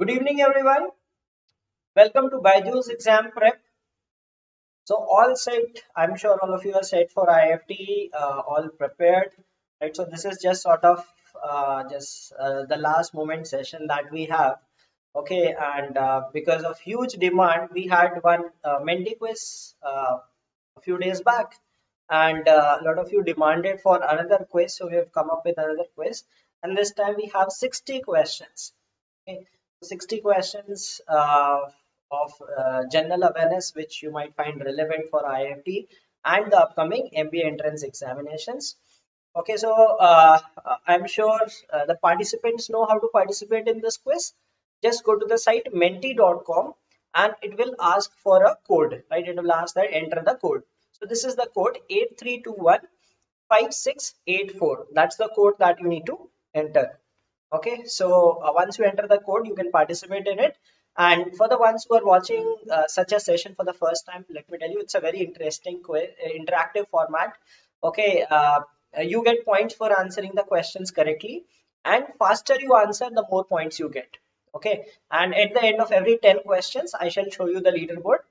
Good evening, everyone. Welcome to BYJU'S Exam Prep. So, all set. I'm sure all of you are set for IIFT, all prepared, right? So, this is just sort of the last moment session that we have. Okay, and because of huge demand, we had one Menti quiz a few days back, and a lot of you demanded for another quiz. So, we have come up with another quiz, and this time we have 60 questions. Okay, 60 questions of general awareness which you might find relevant for IIFT and the upcoming MBA entrance examinations. Okay, so I'm sure the participants know how to participate in this quiz. Just go to the site menti.com and it will ask for a code, right? It will ask that enter the code. So this is the code 83215684. That's the code that you need to enter. Okay, so once you enter the code, you can participate in it. And for the ones who are watching such a session for the first time, let me tell you, it's a very interesting interactive format. Okay, you get points for answering the questions correctly, and faster you answer, the more points you get. Okay, and at the end of every 10 questions, I shall show you the leaderboard.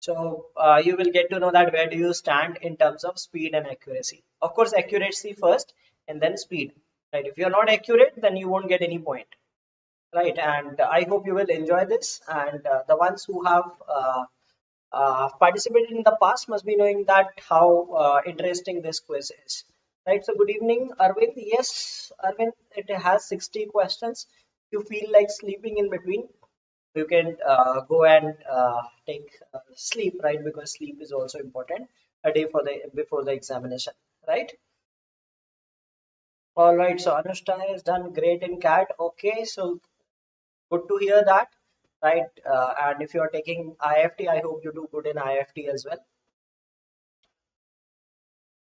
So you will get to know that where do you stand in terms of speed and accuracy. Of course, accuracy first and then speed. Right? If you're not accurate, then you won't get any point. Right? And I hope you will enjoy this. And the ones who have participated in the past must be knowing that how interesting this quiz is. Right? So good evening, Arvind. Yes, Arvind, it has 60 questions. If you feel like sleeping in between, you can go and take sleep, right? Because sleep is also important a day for the before the examination, right? All right, so Anushka has done great in CAT. Okay, so good to hear that, right? And if you are taking IIFT, I hope you do good in IIFT as well.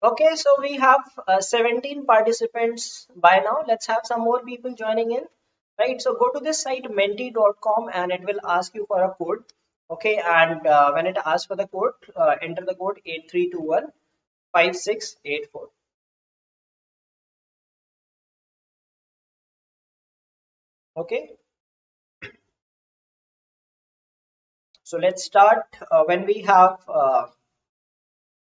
Okay, so we have 17 participants by now. Let's have some more people joining in, right? So go to this site menti.com and it will ask you for a code. Okay, and when it asks for the code, enter the code 83215684. Okay, so let's start when we have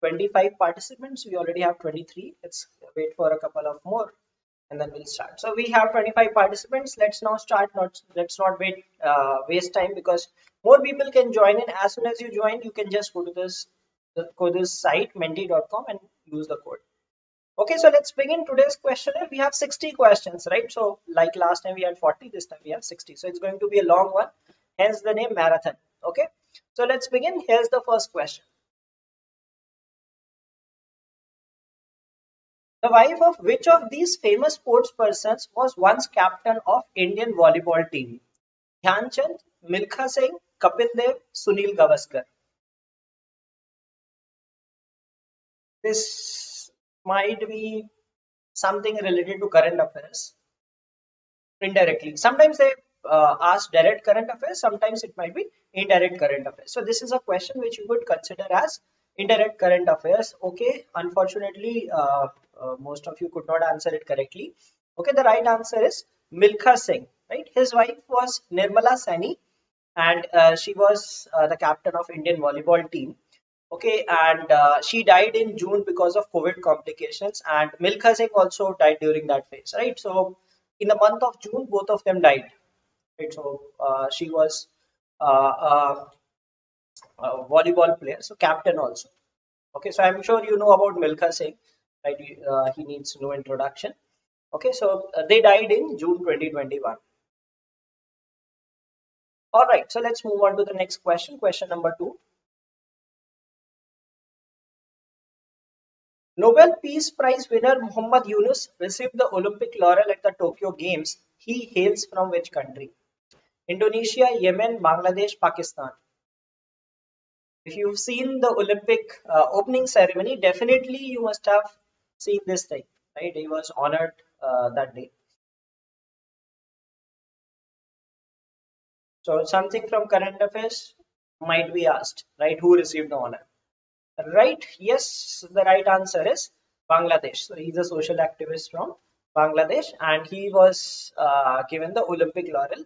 25 participants. We already have 23. Let's wait for a couple of more and then we'll start. So we have 25 participants. Let's now start. Let's not waste time, because more people can join in. As soon as you join, you can just go to this site menti.com and use the code. Okay, so let's begin today's questionnaire. We have 60 questions, right? So like last time we had 40, this time we have 60. So it's going to be a long one, hence the name marathon. Okay, so let's begin. Here's the first question. The wife of which of these famous sports persons was once captain of Indian volleyball team? Dhyan Chand, Milkha Singh, Kapil Dev, Sunil Gavaskar. This might be something related to current affairs indirectly. Sometimes they ask direct current affairs, sometimes it might be indirect current affairs. So this is a question which you would consider as indirect current affairs. Okay, unfortunately, most of you could not answer it correctly. Okay, the right answer is Milkha Singh, right? His wife was Nirmala Saini, and she was the captain of Indian volleyball team. Okay, and she died in June because of COVID complications, and Milkha Singh also died during that phase, right? So in the month of June, both of them died. Right? So she was a volleyball player, so captain also. Okay, so I'm sure you know about Milkha Singh, right? He needs no introduction. Okay, so they died in June 2021. All right, so let's move on to the next question. Question number 2. Nobel Peace Prize winner Muhammad Yunus received the Olympic laurel at the Tokyo Games. He hails from which country? Indonesia, Yemen, Bangladesh, Pakistan. If you've seen the Olympic opening ceremony, definitely you must have seen this thing, right? He was honored that day. So something from current affairs might be asked, right? Who received the honor? Right? Yes, the right answer is Bangladesh. So he's a social activist from Bangladesh, and he was given the Olympic laurel.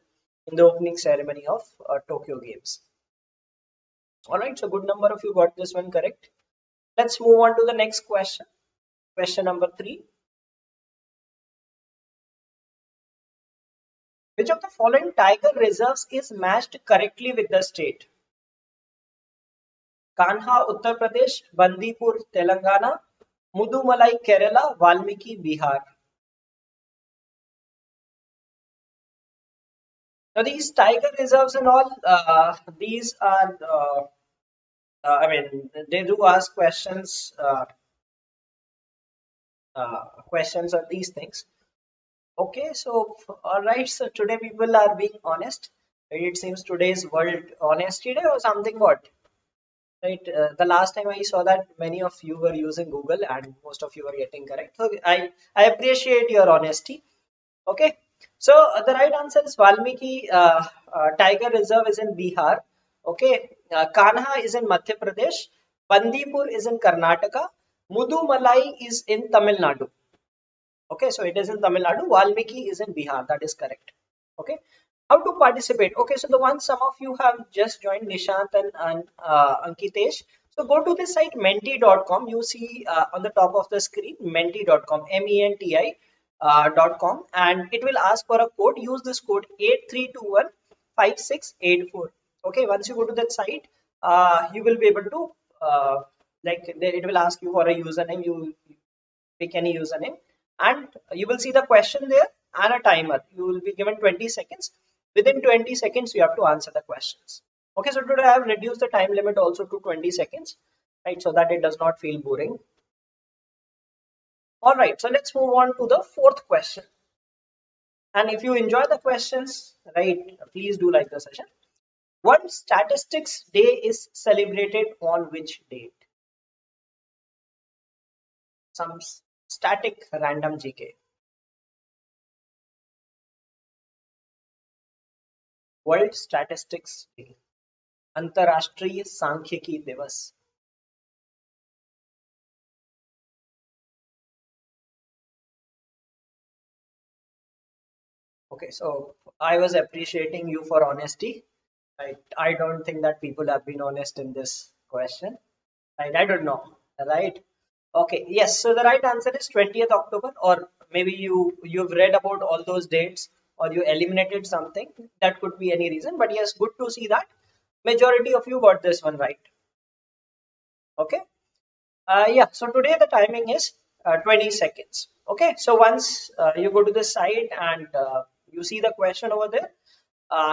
in the opening ceremony of Tokyo Games. All right, so good number of you got this one correct. Let's move on to the next question. Question number 3. Which of the following tiger reserves is matched correctly with the state? Kanha, Uttar Pradesh; Bandipur, Telangana; Mudumalai, Kerala; Valmiki, Bihar. Now these tiger reserves and all, these are, I mean, they do ask questions on these things. Okay, so all right. So today people are being honest. It seems today's World Honesty Day or something. What? Right. The last time I saw that many of you were using Google and most of you were getting correct. So I appreciate your honesty. Okay. So the right answer is Valmiki Tiger Reserve is in Bihar. Okay. Kanha is in Madhya Pradesh. Bandipur is in Karnataka. Mudumalai is in Tamil Nadu. Okay, so it is in Tamil Nadu. Valmiki is in Bihar. That is correct. Okay. How to participate? Okay, so the one some of you have just joined, Nishant and Ankitesh. So go to this site menti.com. You see on the top of the screen menti.com, MENTI .com, and it will ask for a code. Use this code 83215684. Okay, once you go to that site, you will be able to it will ask you for a username. You pick any username and you will see the question there and a timer. You will be given 20 seconds. Within 20 seconds you have to answer the questions. Okay, so today I have reduced the time limit also to 20 seconds, right, so that it does not feel boring. All right, so let's move on to the fourth question. And if you enjoy the questions, right, please do like the session. World Statistics Day is celebrated on which date? Some static random GK. World Statistics Day. अंतरराष्ट्रीय सांख्यिकी दिवस. Okay, so I was appreciating you for honesty. Right, I don't think that people have been honest in this question. Right, I don't know. Right. Okay. Yes. So the right answer is 20th October, or maybe you've read about all those dates, or you eliminated something. That could be any reason. But yes, good to see that majority of you got this one right. Okay. Yeah, so today the timing is 20 seconds. Okay, so once you go to the site and you see the question over there,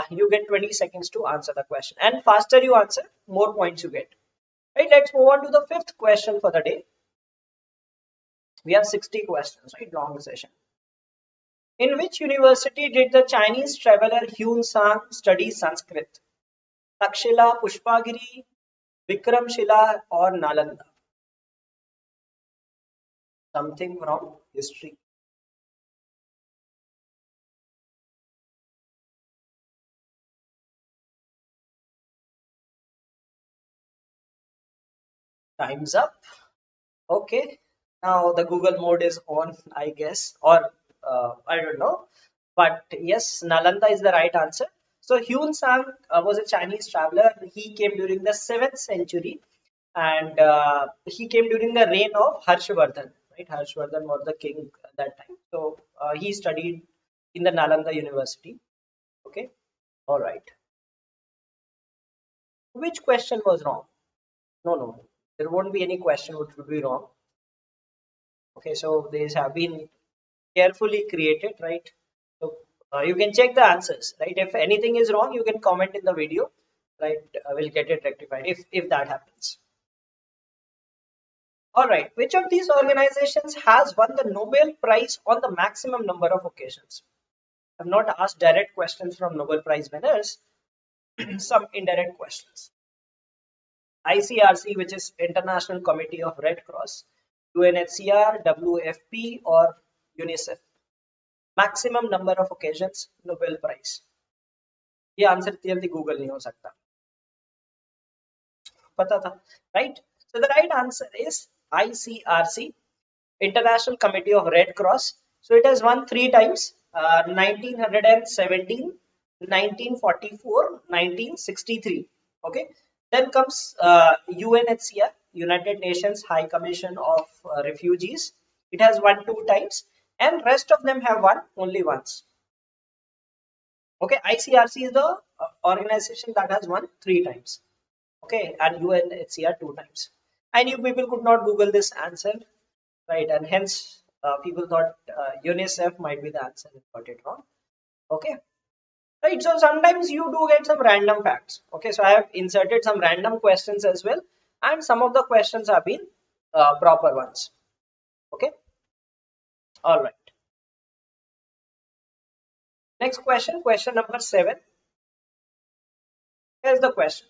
you get 20 seconds to answer the question. And faster you answer, more points you get. Right, let's move on to the fifth question for the day. We have 60 questions, right? Long session. In which university did the Chinese traveler Hyun Sang study Sanskrit? Takshila, Pushpagiri, Vikramshila, or Nalanda? Something from history. Time's up. Okay, now the Google mode is on, I guess, or I don't know. But yes, Nalanda is the right answer. So Hyun Sang was a Chinese traveler. He came during the 7th century and he came during the reign of Harshvardhan. Right, Harshvardhan was the king at that time. So he studied in the Nalanda University. Okay, all right. Which question was wrong? No, no, there won't be any question which would be wrong. Okay, so these have been carefully created, right? So you can check the answers, right? If anything is wrong, you can comment in the video, right? We'll get it rectified if that happens. All right, which of these organizations has won the Nobel Prize on the maximum number of occasions? I've not asked direct questions from Nobel Prize winners, some indirect questions. ICRC, which is International Committee of Red Cross, UNHCR, WFP, or UNICEF. Maximum number of occasions Nobel Prize. ये answer जल्दी Google नहीं हो सकता, पता था, right? So the right answer is ICRC, International Committee of Red Cross. So it has won 3 times, 1917, 1944, 1963. Okay. Then comes UNHCR, United Nations High Commission of Refugees. It has won 2 times, and rest of them have won only once. Okay, ICRC is the organization that has won 3 times. Okay, and UNHCR 2 times. I knew people could not Google this answer, right? And hence, people thought UNICEF might be the answer and got it wrong. Okay, right. So sometimes you do get some random facts. Okay, so I have inserted some random questions as well, and some of the questions have been proper ones. Okay, all right. Next question, question number 7. Here's the question.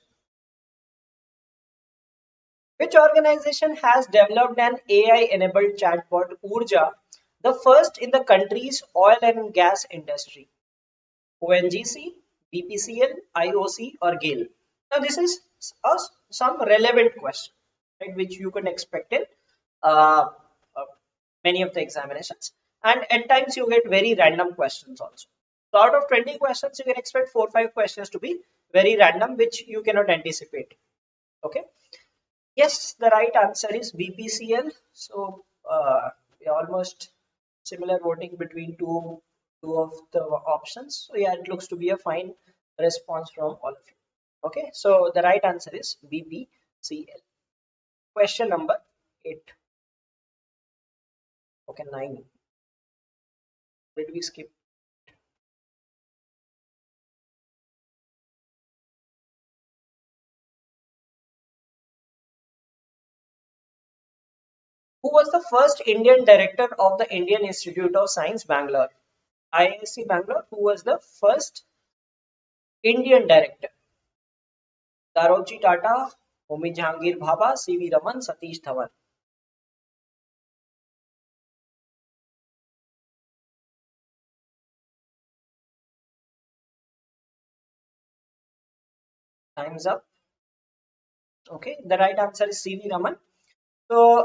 Which organization has developed an AI-enabled chatbot Urja, the first in the country's oil and gas industry? ONGC, BPCL, IOC, or GAIL? Now, this is some relevant question, right, which you can expect in uh, uh, many of the examinations. And at times, you get very random questions also. So, out of 20 questions, you can expect 4 or 5 questions to be very random, which you cannot anticipate. Okay. Yes, the right answer is BPCL. So almost similar voting between two of the options. So yeah, it looks to be a fine response from all of you. Okay, so the right answer is BPCL. Question number 8. Okay, 9. Did we skip? Who was the first Indian director of the Indian Institute of Science, Bangalore? IISc Bangalore. Who was the first Indian director? Daroji Tata, Homi Jahangir Bhabha, C.V. Raman, Satish Dhawan. Time's up. Okay, the right answer is C.V. Raman. So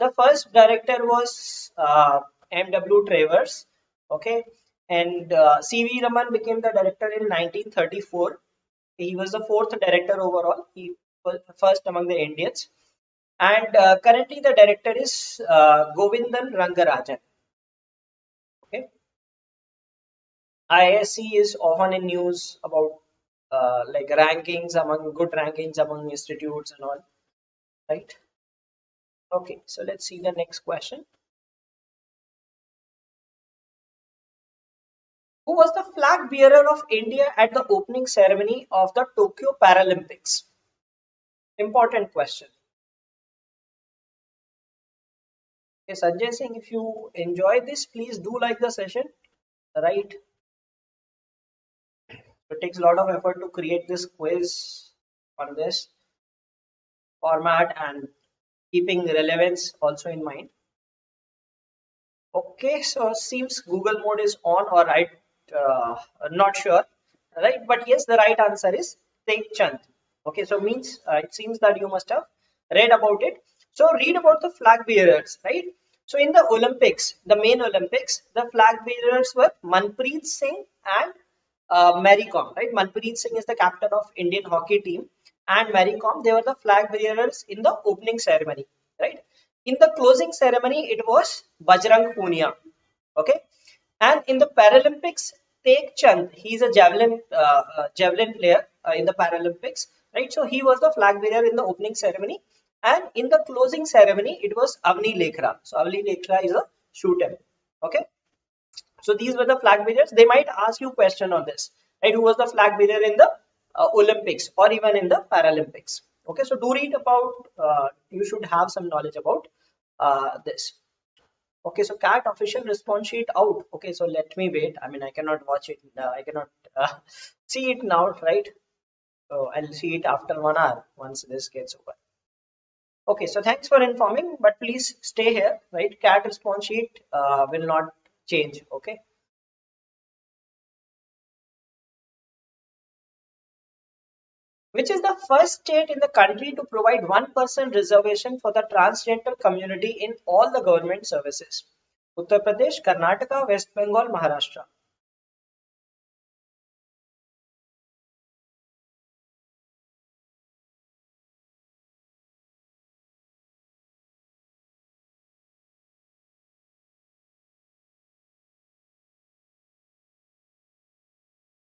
the first director was M.W. Travers. Okay, and C.V. Raman became the director in 1934. He was the 4th director overall. He was first among the Indians. And currently the director is Govindan Rangarajan. Okay, ISC is often in news about like good rankings among institutes and all, right? Okay, so let's see the next question. Who was the flag bearer of India at the opening ceremony of the Tokyo Paralympics? Important question. Okay, Sanjay Singh, if you enjoy this, please do like the session, right? It takes a lot of effort to create this quiz on this format and keeping relevance also in mind. Okay, so seems Google mode is on, or not sure, right? But yes, the right answer is Tek Chand. Okay, so means it seems that you must have read about it. So read about the flag bearers, right? So in the Olympics, the main Olympics, the flag bearers were Manpreet Singh and Mary Kom, right? Manpreet Singh is the captain of Indian hockey team, and Mary Kom, they were the flag bearers in the opening ceremony, right? In the closing ceremony, it was Bajrang Punia. Okay, and in the Paralympics, Tek Chand, he's a javelin player in the Paralympics, right? So he was the flag bearer in the opening ceremony, and in the closing ceremony, it was Avni Lekhra. So Avni Lekhra is a shooter. Okay, so these were the flag bearers. They might ask you question on this, right? Who was the flag bearer in the Olympics or even in the Paralympics? Okay, so do read about. You should have some knowledge about this. Okay, so cat official response sheet out. Okay, so let me wait. I mean, I cannot watch it. I cannot see it now, right? So I'll see it after 1 hour once this gets over. Okay, so thanks for informing, but please stay here, right? Cat response sheet will not change. Okay. Which is the first state in the country to provide 1% reservation for the transgender community in all the government services? Uttar Pradesh, Karnataka, West Bengal, Maharashtra.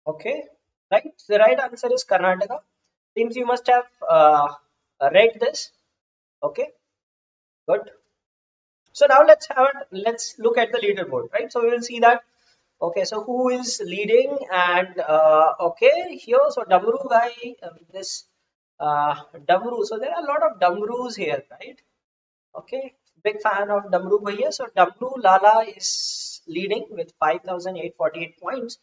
Okay, right. The right answer is Karnataka. Seems you must have read this. Okay, good. So now let's look at the leaderboard, right? So we will see that. Okay, so who is leading? And okay, here so Damru guy, this Damru. So there are a lot of Damrus here, right? Okay, big fan of Damru Bhaiya. So Damru Lala is leading with 5,848 points.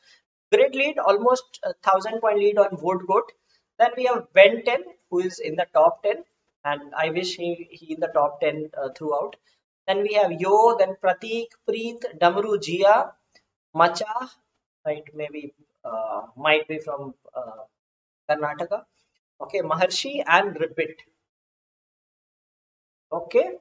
Great lead, almost a 1,000 point lead on Vote Goat. Then we have Ben 10, who is in the top 10, and I wish he in the top 10 throughout. Then we have Yo, then Pratik, Preet, Damru Jia, Macha, right? Maybe might be from Karnataka. Okay, Maharshi and Repeat. Okay.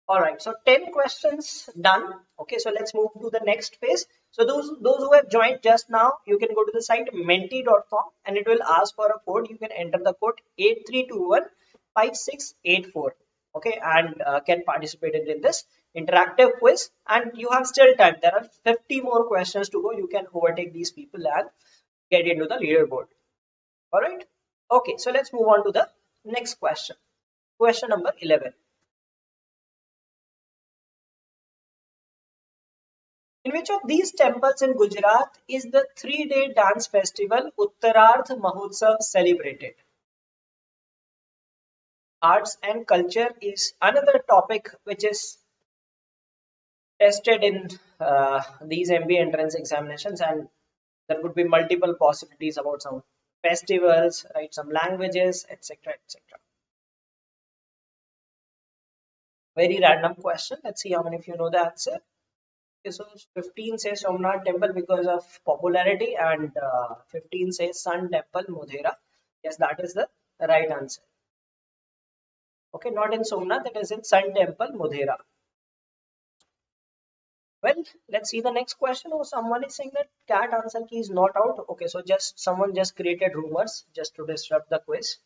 All right. So 10 questions done. Okay. So let's move to the next phase. So those who have joined just now, you can go to the site menti.com and it will ask for a code. You can enter the code 83215684. Okay, and can participate in this interactive quiz. And you have still time. There are 50 more questions to go. You can overtake these people and get into the leaderboard. All right. Okay. So let's move on to the next question. Question number 11. In which of these temples in Gujarat is the 3-day dance festival Uttararth Mahotsav celebrated? Arts and culture is another topic which is tested in these MBA entrance examinations, and there could be multiple possibilities about some festivals, right? Some languages, etc., etc. Very random question. Let's see how many of you know the answer. Okay, so 15 says Somnath temple because of popularity, and 15 says Sun temple Modhera. Yes, that is the right answer. Okay, not in Somnath, it is in Sun temple Modhera. Well, let's see the next question. Oh, someone is saying that cat answer key is not out. Okay, so just someone just created rumors just to disrupt the quiz.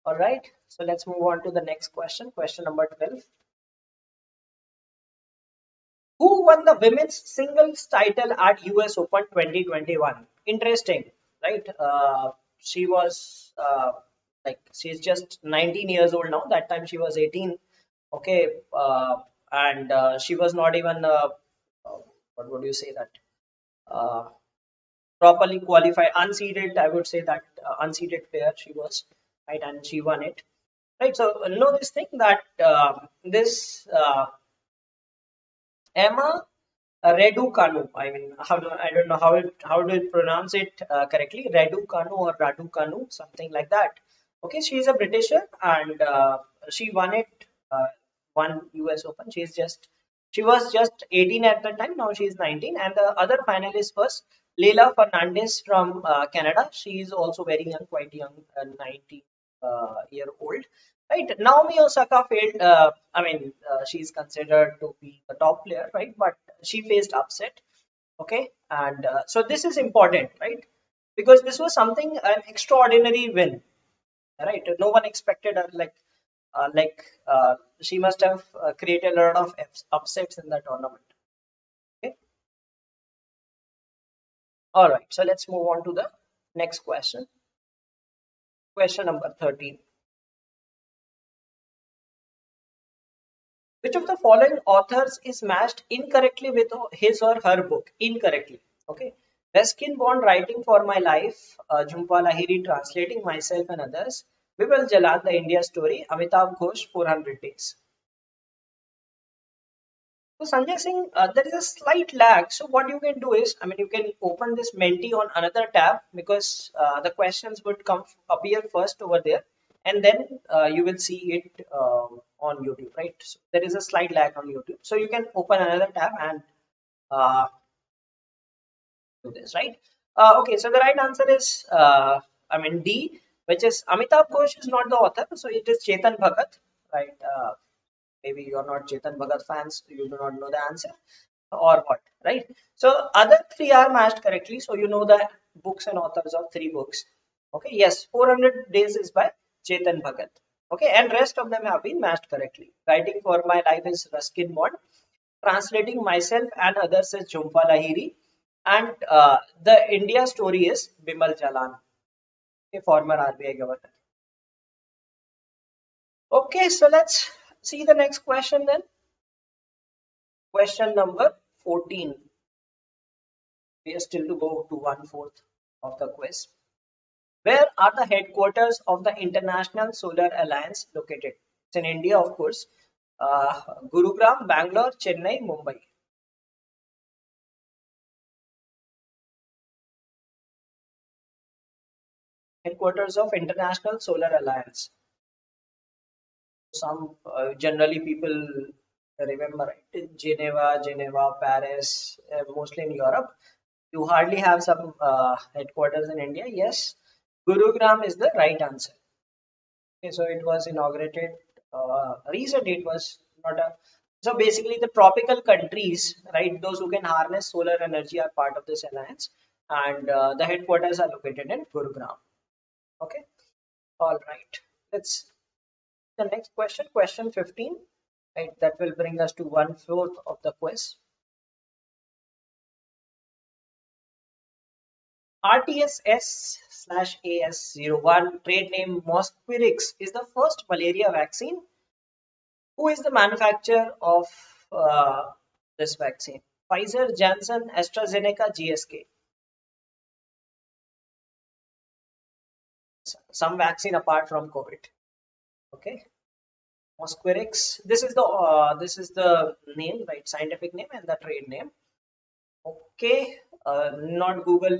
All right, so let's move on to the next question. Question number 12. Who won the women's singles title at US Open 2021? Interesting, right? She was she's just 19 years old now. That time she was 18. Okay, and she was not even what would you say that uh, properly qualified, unseeded. I would say that unseeded player she was, right, and she won it. Right, so know this thing that this Emma Raducanu. I mean, I don't know how to pronounce it correctly. Raducanu or Raducanu, something like that. Okay, she is a Britisher and she won it. Won US Open. She was just 18 at the time. Now she is 19. And the other finalist was Leila Fernandez from Canada. She is also very young, quite young, 19 year old. Right, Naomi Osaka failed. She's considered to be the top player, right? But she faced upset. Okay, and so this is important, right? Because this was something an extraordinary win, right? No one expected her she must have created a lot of upsets in the tournament. Okay, all right. So let's move on to the next question. Question number 13. Which of the following authors is matched incorrectly with his or her book? Incorrectly. Okay. Ruskin Bond writing for my life. Jhumpa Lahiri translating myself and others. Vibal Jalan, the India story. Amitabh Ghosh, 400 days. So Sanjay Singh, there is a slight lag. So what you can do is, you can open this Menti on another tab because the questions would appear first over there, and then you will see it on YouTube, right? So there is a slight lag on YouTube. So you can open another tab and uh, do this, right? Okay, so the right answer is, D, which is Amitabh Ghosh is not the author, so it is Chetan Bhagat, right? Maybe you're not Chetan Bhagat fans, you do not know the answer or what, right? So other three are matched correctly. So you know the books and authors of three books. Okay, yes, 400 days is by Chetan Bhagat. Okay, and rest of them have been matched correctly. Writing for my life is Ruskin Bond. Translating myself and others is Jhumpa Lahiri. And the India story is Bimal Jalan, a former RBI governor. Okay, so let's see the next question then. Question number 14. We are still to go to 1/4 of the quiz. Where are the headquarters of the International Solar Alliance located? It's in India, of course. Gurugram, Bangalore, Chennai, Mumbai. Headquarters of International Solar Alliance. Some generally people remember, right? Geneva, Paris, mostly in Europe. You hardly have some headquarters in India. Yes, Gurugram is the right answer. Okay, so it was inaugurated recently. It was not a so basically the tropical countries, right? Those who can harness solar energy are part of this alliance, and the headquarters are located in Gurugram. Okay, all right. Let's the next question, question 15. Right, that will bring us to 1/4 of the quiz. RTS/AS01, trade name Mosquirix, is the first malaria vaccine. Who is the manufacturer of this vaccine? Pfizer, Janssen, AstraZeneca, GSK. Some vaccine apart from COVID. Okay, Mosquirix. This is the name, right? Scientific name and the trade name. Okay, not Google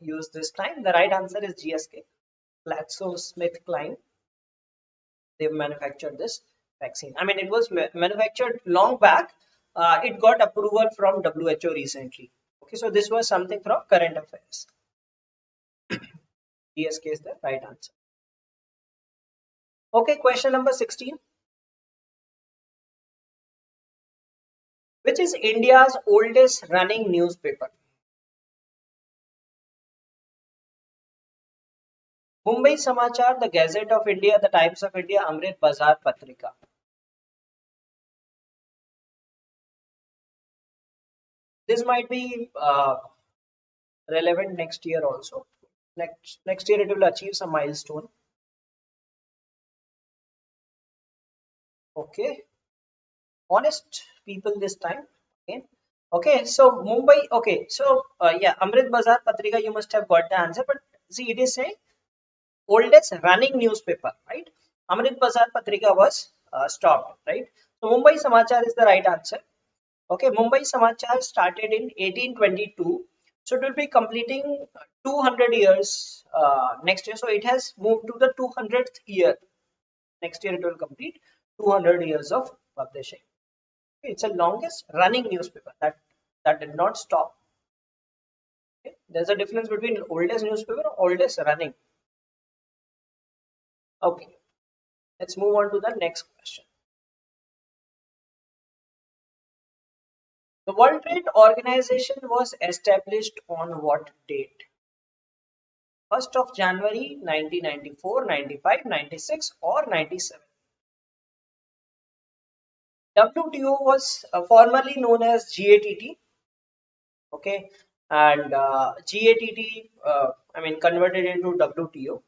used this time. The right answer is GSK, GlaxoSmithKline. They manufactured this vaccine. I mean, it was manufactured long back. It got approval from WHO recently. Okay, so this was something from current affairs. GSK is the right answer. Okay, question number 16. Which is India's oldest running newspaper? Mumbai Samachar, the Gazette of India, the Times of India, Amrit Bazar Patrika. This might be relevant next year also. Next year it will achieve some milestone. Okay, honest people this time. Okay, okay. So Mumbai. Okay, so yeah, Amrit Bazar Patrika. You must have got the answer, but see, it is saying oldest running newspaper, right? Amrit Bazar Patrika was stopped, right? So Mumbai Samachar is the right answer. Okay, Mumbai Samachar started in 1822, so it will be completing 200 years next year. So it has moved to the 200th year. Next year it will complete 200 years of publishing. Okay, it's the longest running newspaper that did not stop. Okay, there's a difference between oldest newspaper and oldest running. Okay, let's move on to the next question. The World Trade Organization was established on what date? 1st of January 1994, 95, 96 or 97. WTO was formerly known as GATT, okay, and GATT, I mean, converted into WTO,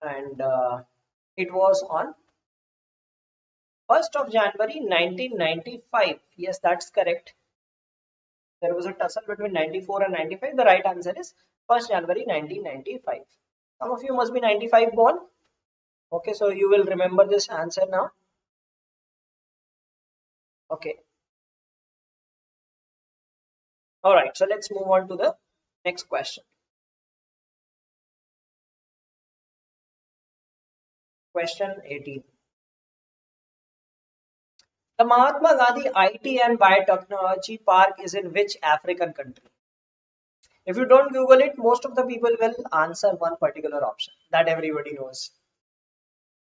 and it was on 1st of January 1995. Yes, that's correct. There was a tussle between 94 and 95. The right answer is 1st January 1995. Some of you must be 95 born. Okay, so you will remember this answer now. Okay. All right, so let's move on to the next question. Question 18. The Mahatma Gandhi IT and Biotechnology Park is in which African country? If you don't Google it, most of the people will answer one particular option that everybody knows.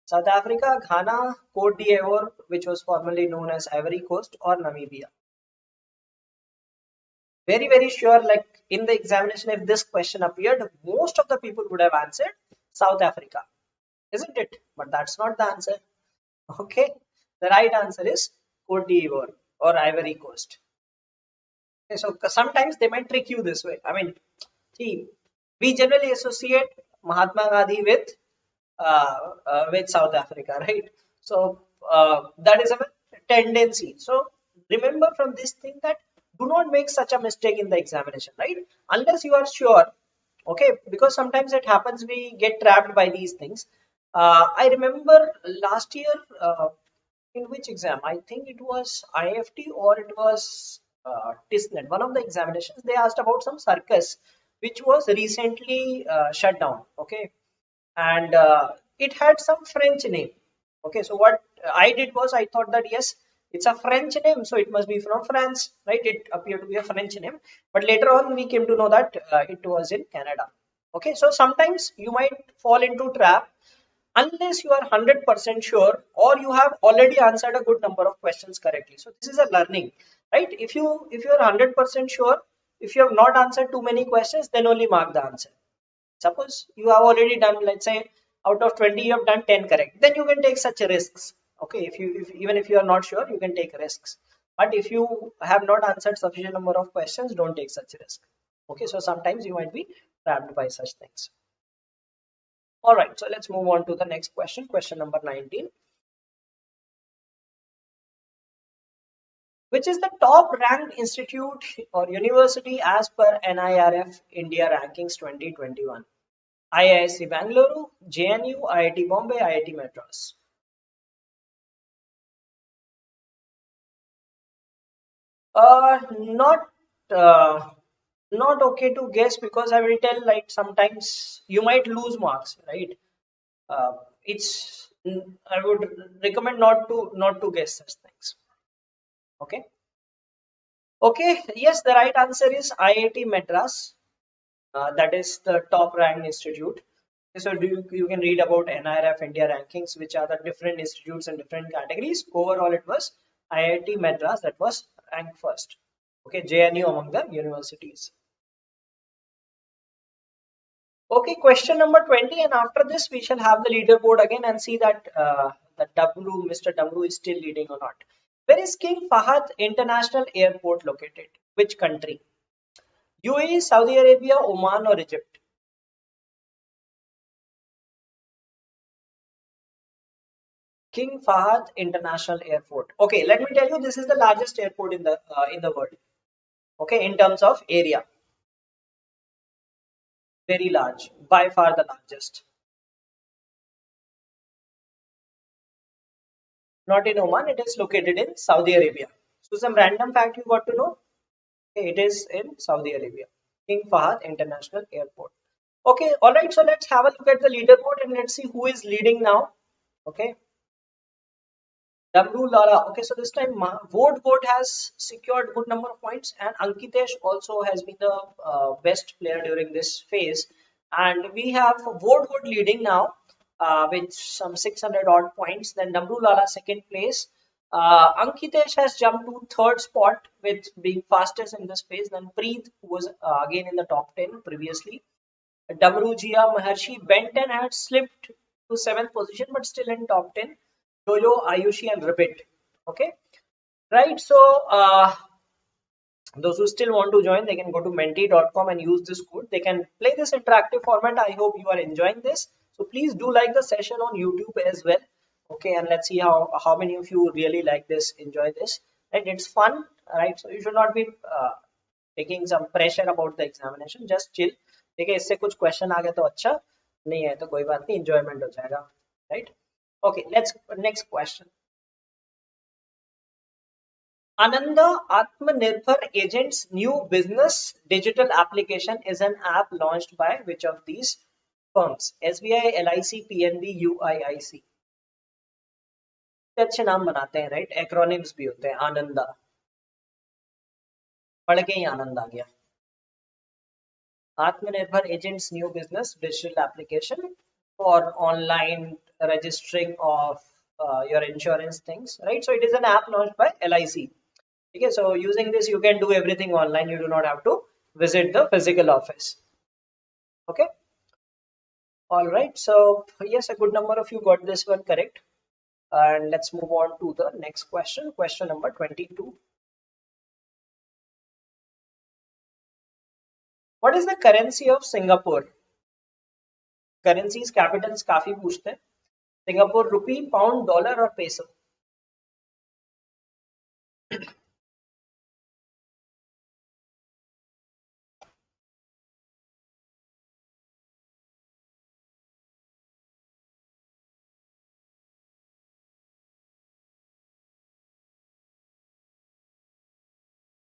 South Africa, Ghana, Cote d'Ivoire, which was formerly known as Ivory Coast, or Namibia. Very, very sure, like in the examination, if this question appeared, most of the people would have answered South Africa, isn't it? But that's not the answer. Okay, the right answer is Cote d'Ivoire or Ivory Coast. Okay, so sometimes they might trick you this way. I mean, see, we generally associate Mahatma Gandhi with South Africa, right? So that is a tendency. So remember from this thing that do not make such a mistake in the examination, right? Unless you are sure, okay? Because sometimes it happens we get trapped by these things. I remember last year. In which exam? I think it was IIFT or it was TISNET. One of the examinations they asked about some circus which was recently shut down. Okay, and it had some French name. Okay, so what I did was I thought that yes, it's a French name, so it must be from France, right? It appeared to be a French name, but later on we came to know that it was in Canada. Okay, so sometimes you might fall into trap unless you are 100% sure or you have already answered a good number of questions correctly. So this is a learning, right? If you are 100% sure, if you have not answered too many questions, then only mark the answer. Suppose you have already done, let's say out of 20 you have done 10 correct, then you can take such risks. Okay, even if you are not sure, you can take risks. But if you have not answered sufficient number of questions, don't take such risk. Okay, so sometimes you might be trapped by such things. All right, so let's move on to the next question, question number 19. Which is the top ranked institute or university as per NIRF India Rankings 2021? IISc Bangalore, JNU, IIT Bombay, IIT Madras. Not not okay to guess because I will tell like sometimes you might lose marks, right? It's I would recommend not to guess such things. Okay. Okay. Yes, the right answer is IIT Madras. That is the top ranked institute. So you can read about NIRF India rankings, which are the different institutes and different categories. Overall, it was IIT Madras that was ranked first. Okay, JNU among the universities. Okay, question number 20, and after this we shall have the leaderboard again and see that Mr. Damru is still leading or not. Where is King Fahad International Airport located? Which country? UAE, Saudi Arabia, Oman, or Egypt? King Fahad International Airport. Okay, let me tell you, this is the largest airport in the world. Okay, in terms of area, very large, by far the largest. Not in Oman, it is located in Saudi Arabia. So some random fact you got to know. Okay, it is in Saudi Arabia. King Fahad International Airport. Okay, all right. So let's have a look at the leaderboard and let's see who is leading now. Okay, W Lara. Okay, so this time Vote has secured good number of points, and Ankitesh also has been the best player during this phase. And we have Vote leading now with some 600 odd points. Then W Lala second place. Ankitesh has jumped to third spot with being fastest in this phase. Then Preet, who was again in the top 10 previously. Damrujia Maharshi Benton had slipped to seventh position, but still in top 10. Jojo, Ayushi, and Rabbit. Okay, right. So those who still want to join, they can go to menti.com and use this code. They can play this interactive format. I hope you are enjoying this. So please do like the session on YouTube as well. Okay, and let's see how many of you really like this, enjoy this. Right, it's fun. Right, so you should not be taking some pressure about the examination. Just chill. देखिए इससे कुछ question आ गया तो अच्छा नहीं है तो कोई बात नहीं enjoyment हो जाएगा right okay let's next question Ananda Atmanirbhar Agent's new business digital application is an app launched by which of these firms SBI LIC PNB UIIC अच्छे नाम बनाते हैं राइट एक्रोनिम्स भी होते हैं आनंदा पढ़ के ही आनंद आ गया Atmanirbhar Agent's new business digital application for online registering of your insurance things, right? So it is an app launched by LIC. Okay, so using this, you can do everything online. You do not have to visit the physical office. Okay. All right. So yes, a good number of you got this one correct. And let's move on to the next question. Question number 22. What is the currency of Singapore? Currencies capitals काफी पूछते हैं. Singapore rupee, pound, dollar or peso?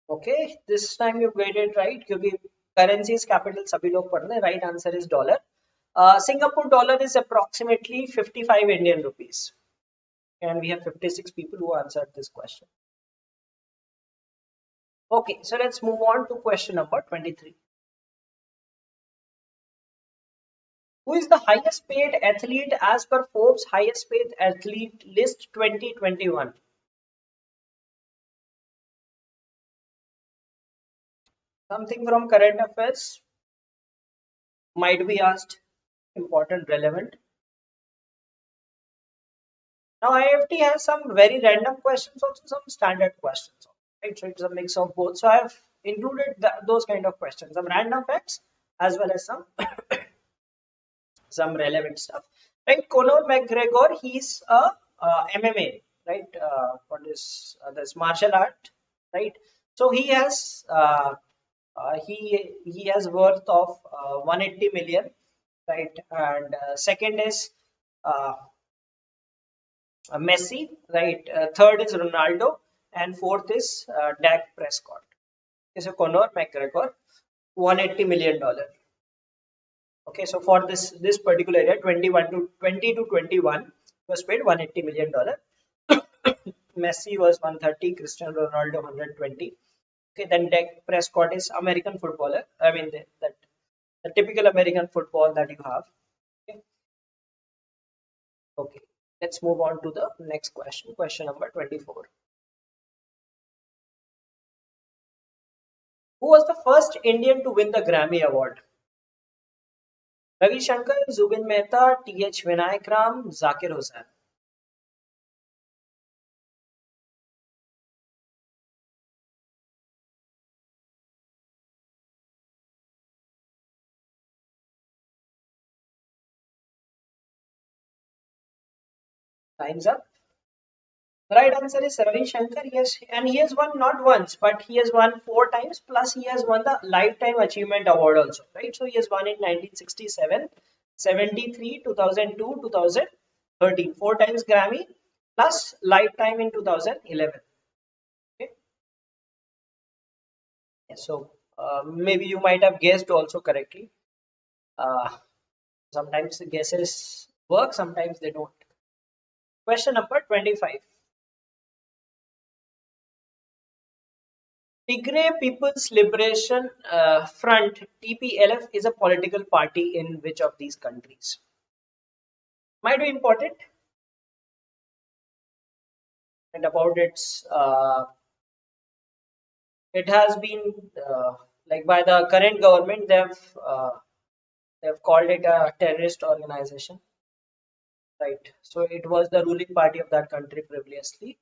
Okay, this time you get it right क्योंकि currencies capital सभी लोग पढ़ रहे हैं. Right answer is dollar. Singapore dollar is approximately 55 Indian rupees. And we have 56 people who answered this question. Okay, so let's move on to question number 23. Who is the highest paid athlete as per Forbes highest paid athlete list 2021? Something from current affairs might be asked, important, relevant. Now IIFT has some very random questions, also some standard questions, right? So it's a mix of both. So I have included those kind of questions, some random facts as well as some relevant stuff, right? Conor McGregor, he's a MMA, right? What is this martial art, right? So he has he has worth of 180 million, right? And second is uh, Messi, right? Third is Ronaldo, and fourth is Dak Prescott. Okay, so Conor McGregor, $180 million. Okay, so for this particular area, 20 to 21 was paid $180 million. Messi was 130, Cristiano Ronaldo 120. Okay, then Dak Prescott is American footballer. I mean the typical American football that you have. Okay. Okay, let's move on to the next question. Question number 24. Who was the first Indian to win the Grammy Award? Ravi Shankar, Zubin Mehta, T.H. Vinayak Ram, Zakir Hussain. Time's up. Right answer is Ravi Shankar. Yes, and he has won not once, but he has won 4 times. Plus, he has won the Lifetime Achievement Award also. Right, so he has won in 1967, 73, 2002, 2013. 4 times Grammy plus Lifetime in 2011. Okay. Yeah, so maybe you might have guessed also correctly. Uh, Sometimes the guesses work, sometimes they don't. Question number 25. Tigray People's Liberation Front (TPLF) is a political party in which of these countries? Might be important. And about its, it has been like by the current government, they've called it a terrorist organization, right? So it was the ruling party of that country previously,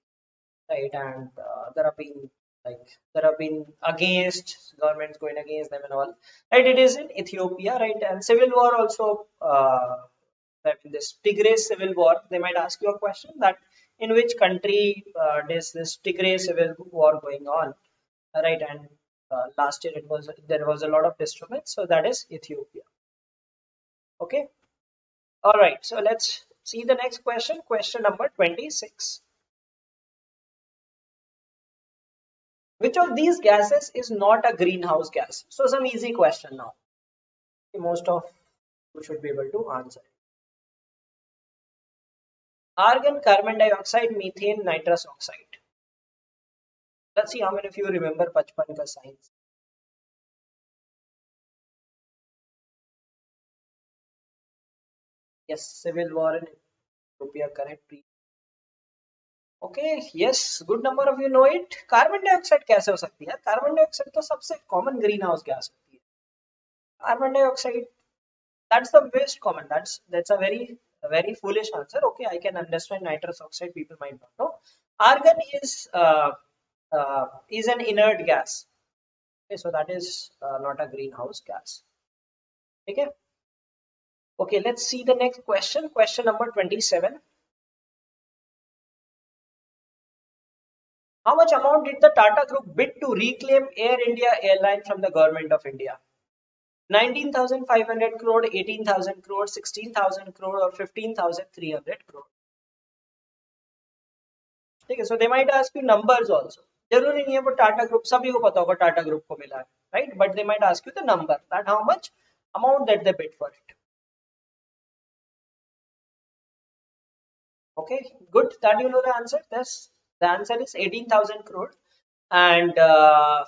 right? And there have been against governments going against them and all, right? It is in Ethiopia, right? And civil war also, that this Tigray civil war, they might ask you a question that in which country is this Tigray civil war going on, right? And last year there was a lot of disturbance, so that is Ethiopia. Okay, all right, so let's see the next question. Question number 26. Which of these gases is not a greenhouse gas? So some easy question now. Most of you should be able to answer. Argon, carbon dioxide, methane, nitrous oxide. Let's see how many of you remember Bachpan ka science. Yes, civil war in Ethiopia, correct. Okay, yes, good number of you know it. Carbon dioxide कैसे हो सकती है? Carbon dioxide तो सबसे common greenhouse gas होती है. Carbon dioxide, that's the most common. That's a very foolish answer. Okay, I can understand nitrous oxide. People might not know. Argon is an inert gas. Okay, so that is not a greenhouse gas. Okay. Okay, let's see the next question. Question number 27. How much amount did the Tata Group bid to reclaim Air India airline from the government of India? 19,500 crore, 18,000 crore, 16,000 crore or 15,300 crore. Okay, so they might ask you numbers also. जरूरी नहीं है वो Tata group सभी को पता होगा Tata group को मिला है, right? But they might ask you the number, that how much amount that they bid for it. Okay, good that you know the answer. Yes, the answer is 18,000 crore and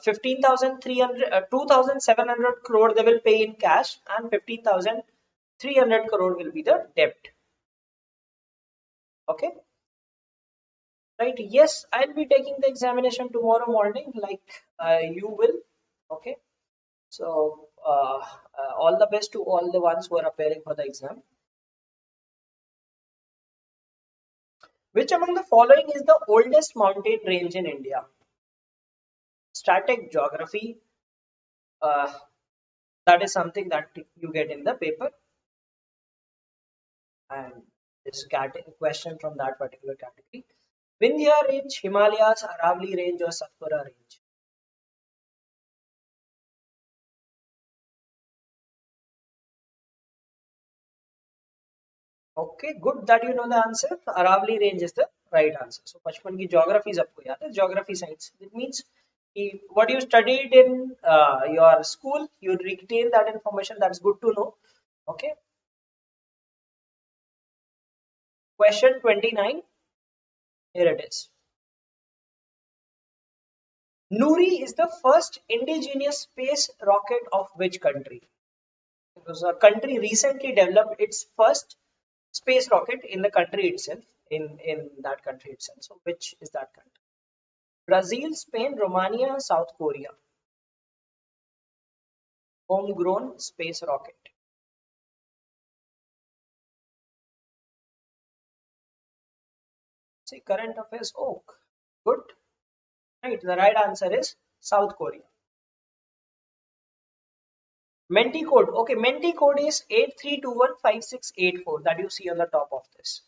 15,300, 2,700 crore they will pay in cash and 15,300 crore will be the debt. Okay. Right, yes, I'll be taking the examination tomorrow morning like you will. Okay, so all the best to all the ones who are appearing for the exam. Which among the following is the oldest mountain range in India? Static geography, uh, that is something that you get in the paper, and this question from that particular category. Vindhya range, Himalayas, Aravalli range or Satpura range? Okay, good that you know the answer. Aravalli range is the right answer. So, बचपन की geography सबको याद है. Geography science. It means what you studied in your school, you retain that information. That's good to know. Okay. Question 29. Here it is. Nuri is the first indigenous space rocket of which country? Because a country recently developed its first space rocket in the country itself, in that country itself. So, which is that country? Brazil, Spain, Romania, South Korea. Homegrown space rocket. See, current affairs. Oh, good. Right. The right answer is South Korea. Menti code. Okay, Menti code is 83215684 that you see on the top of this.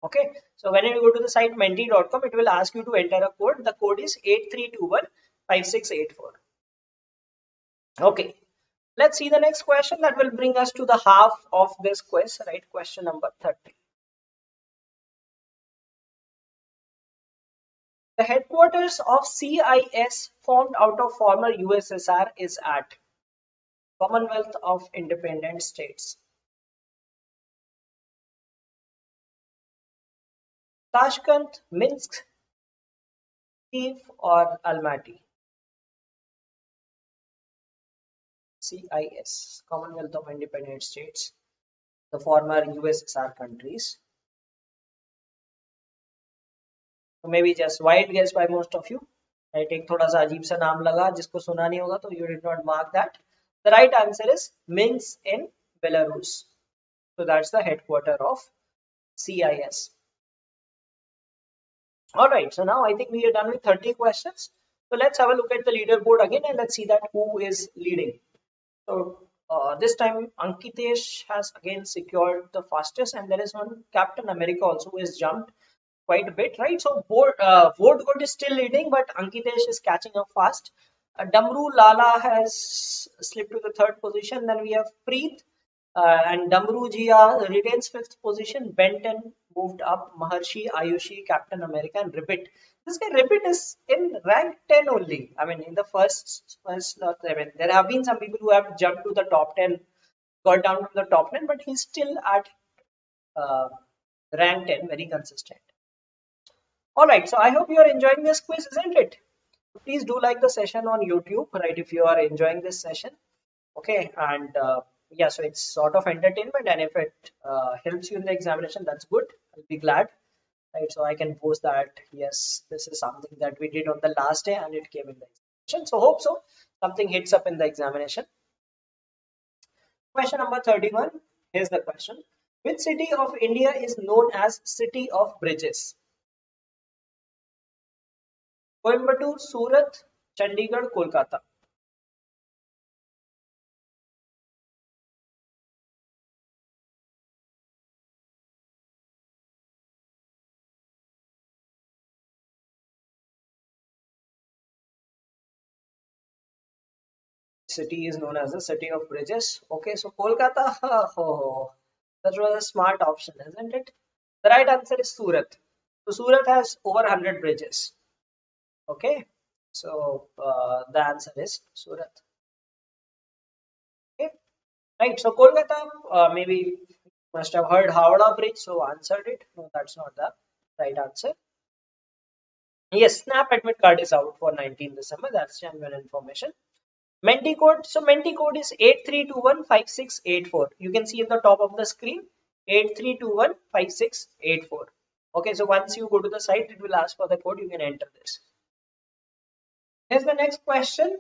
Okay, so when you go to the site menti.com, it will ask you to enter a code. The code is 83215684. Okay, let's see the next question that will bring us to the half of this quiz, right? Question number 30. The headquarters of CIS formed out of former USSR is at Commonwealth of Independent States. Tashkent, Minsk, Kiev or Almaty? CIS, Commonwealth of Independent States, the former USSR countries. So maybe just wide guess by most of you. Right, एक थोड़ा सा अजीब सा नाम लगा जिसको सुना नहीं होगा तो you did not mark that. The right answer is Minsk in Belarus. So that's the headquarter of CIS. All right, so now I think we are done with 30 questions. So let's have a look at the leaderboard again and let's see that who is leading. So this time Ankitesh has again secured the fastest, and there is one Captain America also who has jumped quite a bit, right? So Vote Good is still leading, but Ankitesh is catching up fast. Damru Lala has slipped to the third position. Then we have Preet and Damru Jia retains fifth position. Benton moved up. Maharshi, Ayushi, Captain America, and Ribbit. This guy Ribbit is in rank 10 only. I mean, in the first I mean, there have been some people who have jumped to the top 10, got down to the top 10, but he's still at rank 10, very consistent. All right, so I hope you are enjoying this quiz, isn't it? Please do like the session on YouTube, right? If you are enjoying this session, okay, and yeah, so it's sort of entertainment, and if it helps you in the examination, that's good. I'll be glad, right? So I can post that yes, this is something that we did on the last day, and it came in the examination. So hope so something hits up in the examination. Question number 31. Here's the question: which city of India is known as City of Bridges? Coimbatore, Surat, Chandigarh, Kolkata. City is known as the city of bridges. Okay, so Kolkata, oh, that was a smart option, isn't it? The right answer is Surat. So Surat has over 100 bridges. Okay, so the answer is Surat. Okay, right. So Kolkata, maybe you must have heard Howrah Bridge, so answered it. No, that's not the right answer. Yes, Snap admit card is out for 19 December. That's genuine information. Menti code. So Menti code is 83215684. You can see in the top of the screen 83215684. Okay, so once you go to the site, it will ask for the code. You can enter this. Here's the next question.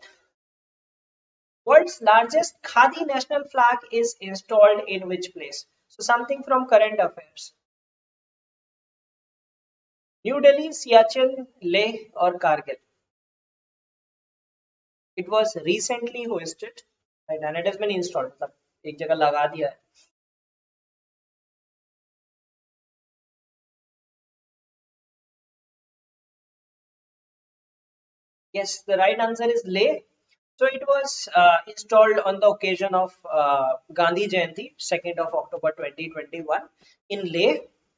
World's largest Khadi national flag is installed in which place? So something from current affairs. New Delhi, Siachen, Leh, or Kargil? It was recently hoisted, right, and it has been installed. मतलब एक जगह लगा दिया है. Yes, the right answer is Leh. So it was installed on the occasion of Gandhi Jayanti, 2nd of October 2021 in Leh.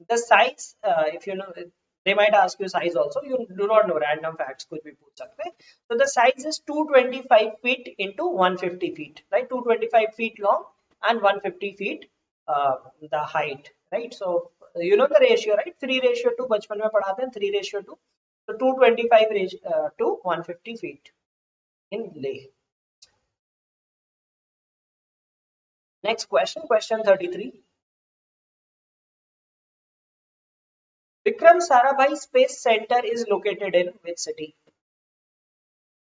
The size, if you know, they might ask you size also. You do not know, random facts could be put सकते. So the size is 225 feet into 150 feet, right? 225 feet long and 150 feet the height, right? So you know the ratio, right? 3:2 बचपन में पढ़ाते हैं 3:2. So 225 to 150 feet in Leh. Next question, question 33. Vikram Sarabhai Space Center is located in which city?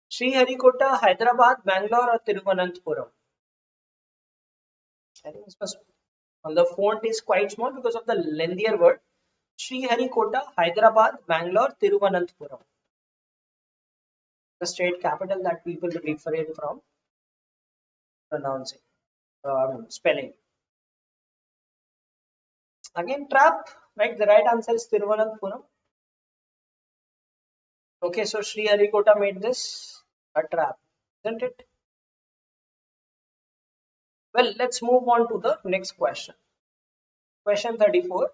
Sriharikota, Hyderabad, Bangalore, or Thiruvananthapuram? I think this was on the font is quite small because of the lengthier word. Sriharikota, Hyderabad, Bangalore, Thiruvananthapuram. The state capital that people refrain from pronouncing, spelling. Again, trap, right? The right answer is Thiruvananthapuram. Okay, so Sriharikota made this a trap, isn't it? Well, let's move on to the next question. Question 34.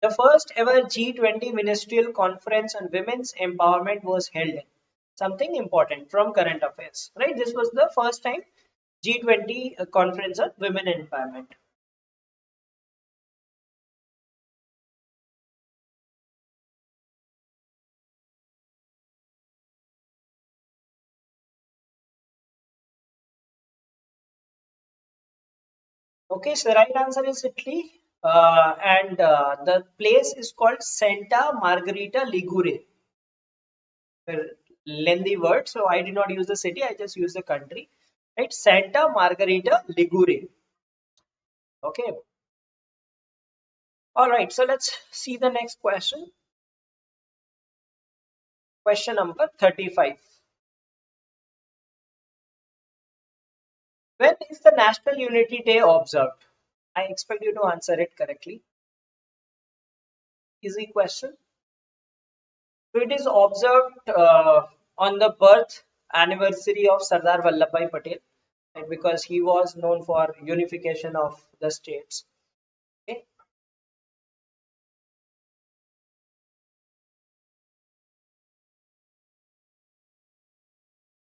The first ever G20 ministerial conference on women's empowerment was held in something important from current affairs, right? This was the first time G20 conference on women empowerment. Okay, so the right answer is Italy, and the place is called Santa Margherita Ligure. A lengthy word, so I did not use the city, I just used the country, right? Santa Margherita Ligure. Okay, all right, so let's see the next question. Question number 35. When is the National Unity Day observed? I expect you to answer it correctly. Easy question. So it is observed on the birth anniversary of Sardar Vallabhbhai Patel, right, because he was known for unification of the states. Okay.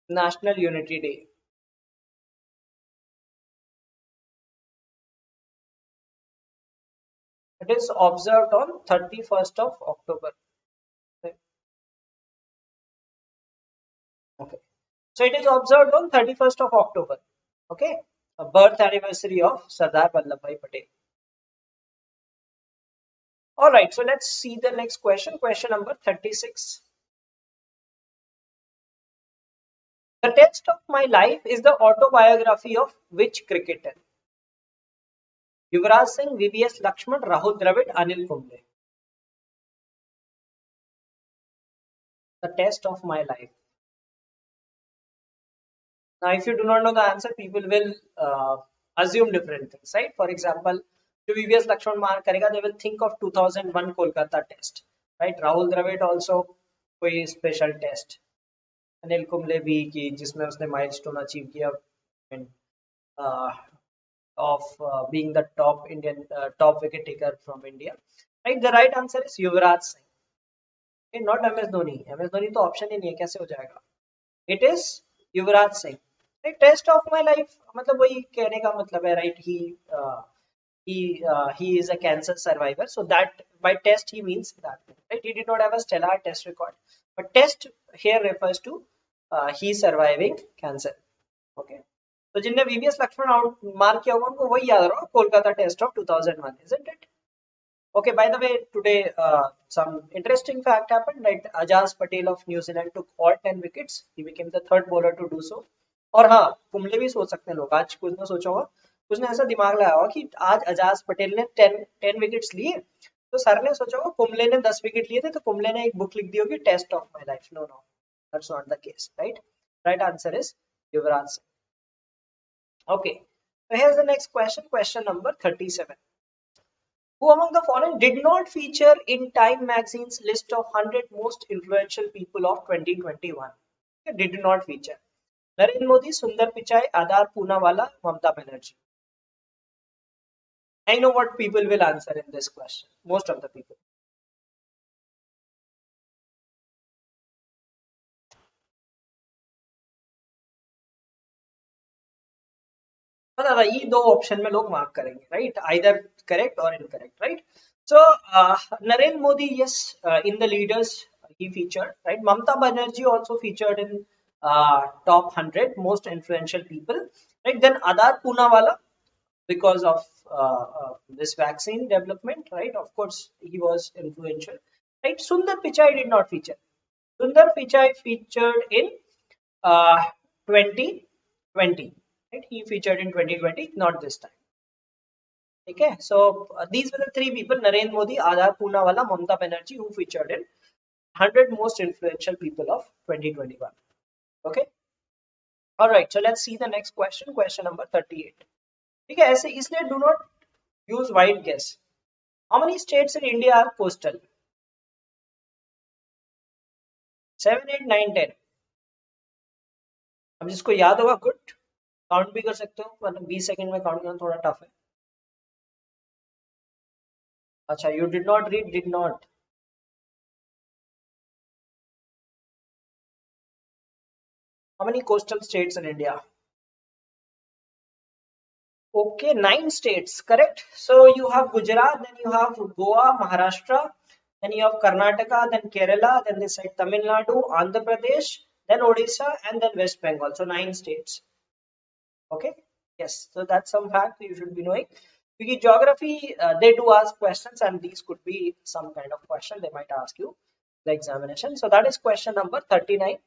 National Unity Day. It is observed on 31st of October. Okay. Okay. So it is observed on 31st of October. Okay. A birth anniversary of Sardar Vallabhbhai Patel. All right. So let's see the next question. Question number 36. The Test of My Life is the autobiography of which cricketer? Yuvraj Singh, VVS Lakshman, Rahul Dravid, Anil Kumble. The test of my life. Now, if you do not know the answer, people will assume different things, right? For example, जो VVS Lakshman mark करेगा, they will think of 2001 Kolkata test, right? Rahul Dravid also कोई special test. Anil Kumble भी कि जिसमें उसने milestone achieve किया uh, of being the top Indian top wicket taker from India. Right? The right answer is Yuvraj Singh. Okay, not MS Dhoni. MS Dhoni तो option ही नहीं है, कैसे हो जाएगा? It is Yuvraj Singh. Right? Test of my life मतलब वही कहने का मतलब है, right? He is a cancer survivor, so that by test he means that, right? He did not have a stellar test record, but test here refers to he surviving cancer. Okay. तो जिनने VVS Lakshman out mark किया होगा उनको वही याद रहो, Kolkata test of 2001, isn't it? Okay, by the way, today some interesting fact happened, right? Ajaz Patel of New Zealand took all 10 wickets. He became the third bowler to do so. और हाँ, कुंबले भी सोच सकते हैं लोग, आज कुछ ने सोचा होगा, कुछ ने ऐसा दिमाग लगाया होगा कि आज अजाज पटेल ने 10 विकेट्स लिए, तो सर ने सोचा होगा कुंबले ने 10 विकेट लिए थे, तो कुंबले ने एक बुक लिख दी होगी, test of my life. No no, that's not the case, right? Right answer is Yuvraj Singh. Okay, so here's the next question, question number 37. Who among the following did not feature in Time magazine's list of 100 most influential people of 2021? Okay, did not feature. Narendra Modi, Sundar Pichai, Adar Poonawalla, Mamata Banerjee. I know what people will answer in this question. Most of the people. ये दो option में लोग mark करेंगे, right? Either correct और incorrect, right? So Narendra Modi, yes, in the leaders he featured, right? Mamata Banerjee also featured in top 100 most influential people, right? Then Adar Poonawalla, because of this vaccine development, right? Of course he was influential, right? Sundar Pichai did not feature. Sundar Pichai featured in 2020, right? He featured in 2020, not this time. Okay, so these were the three people: Narendra Modi, Adar Poonawalla, Mamata Banerjee, who featured in 100 most influential people of 2021. Okay, all right, so let's see the next question, question number 38. Okay, ऐसे इसलिए do not use wide guess. How many states in India are coastal? 7, 8, 9, 10. अब जिसको याद होगा good, count भी कर सकते हो, मतलब 20 सेकंड में काउंट करना थोड़ा टफ है. अच्छा, you did not read, did not. How many coastal states in India? Okay, 9 states, correct. So you have Gujarat, then you have Goa, Maharashtra, then you have Karnataka, then Kerala, then this side Tamil Nadu, Andhra Pradesh, then Odisha, and then West Bengal. So 9 states. Okay, yes, so that's some fact you should be knowing. Because geography, they do ask questions, and these could be some kind of question they might ask you the examination. So that is question number 39.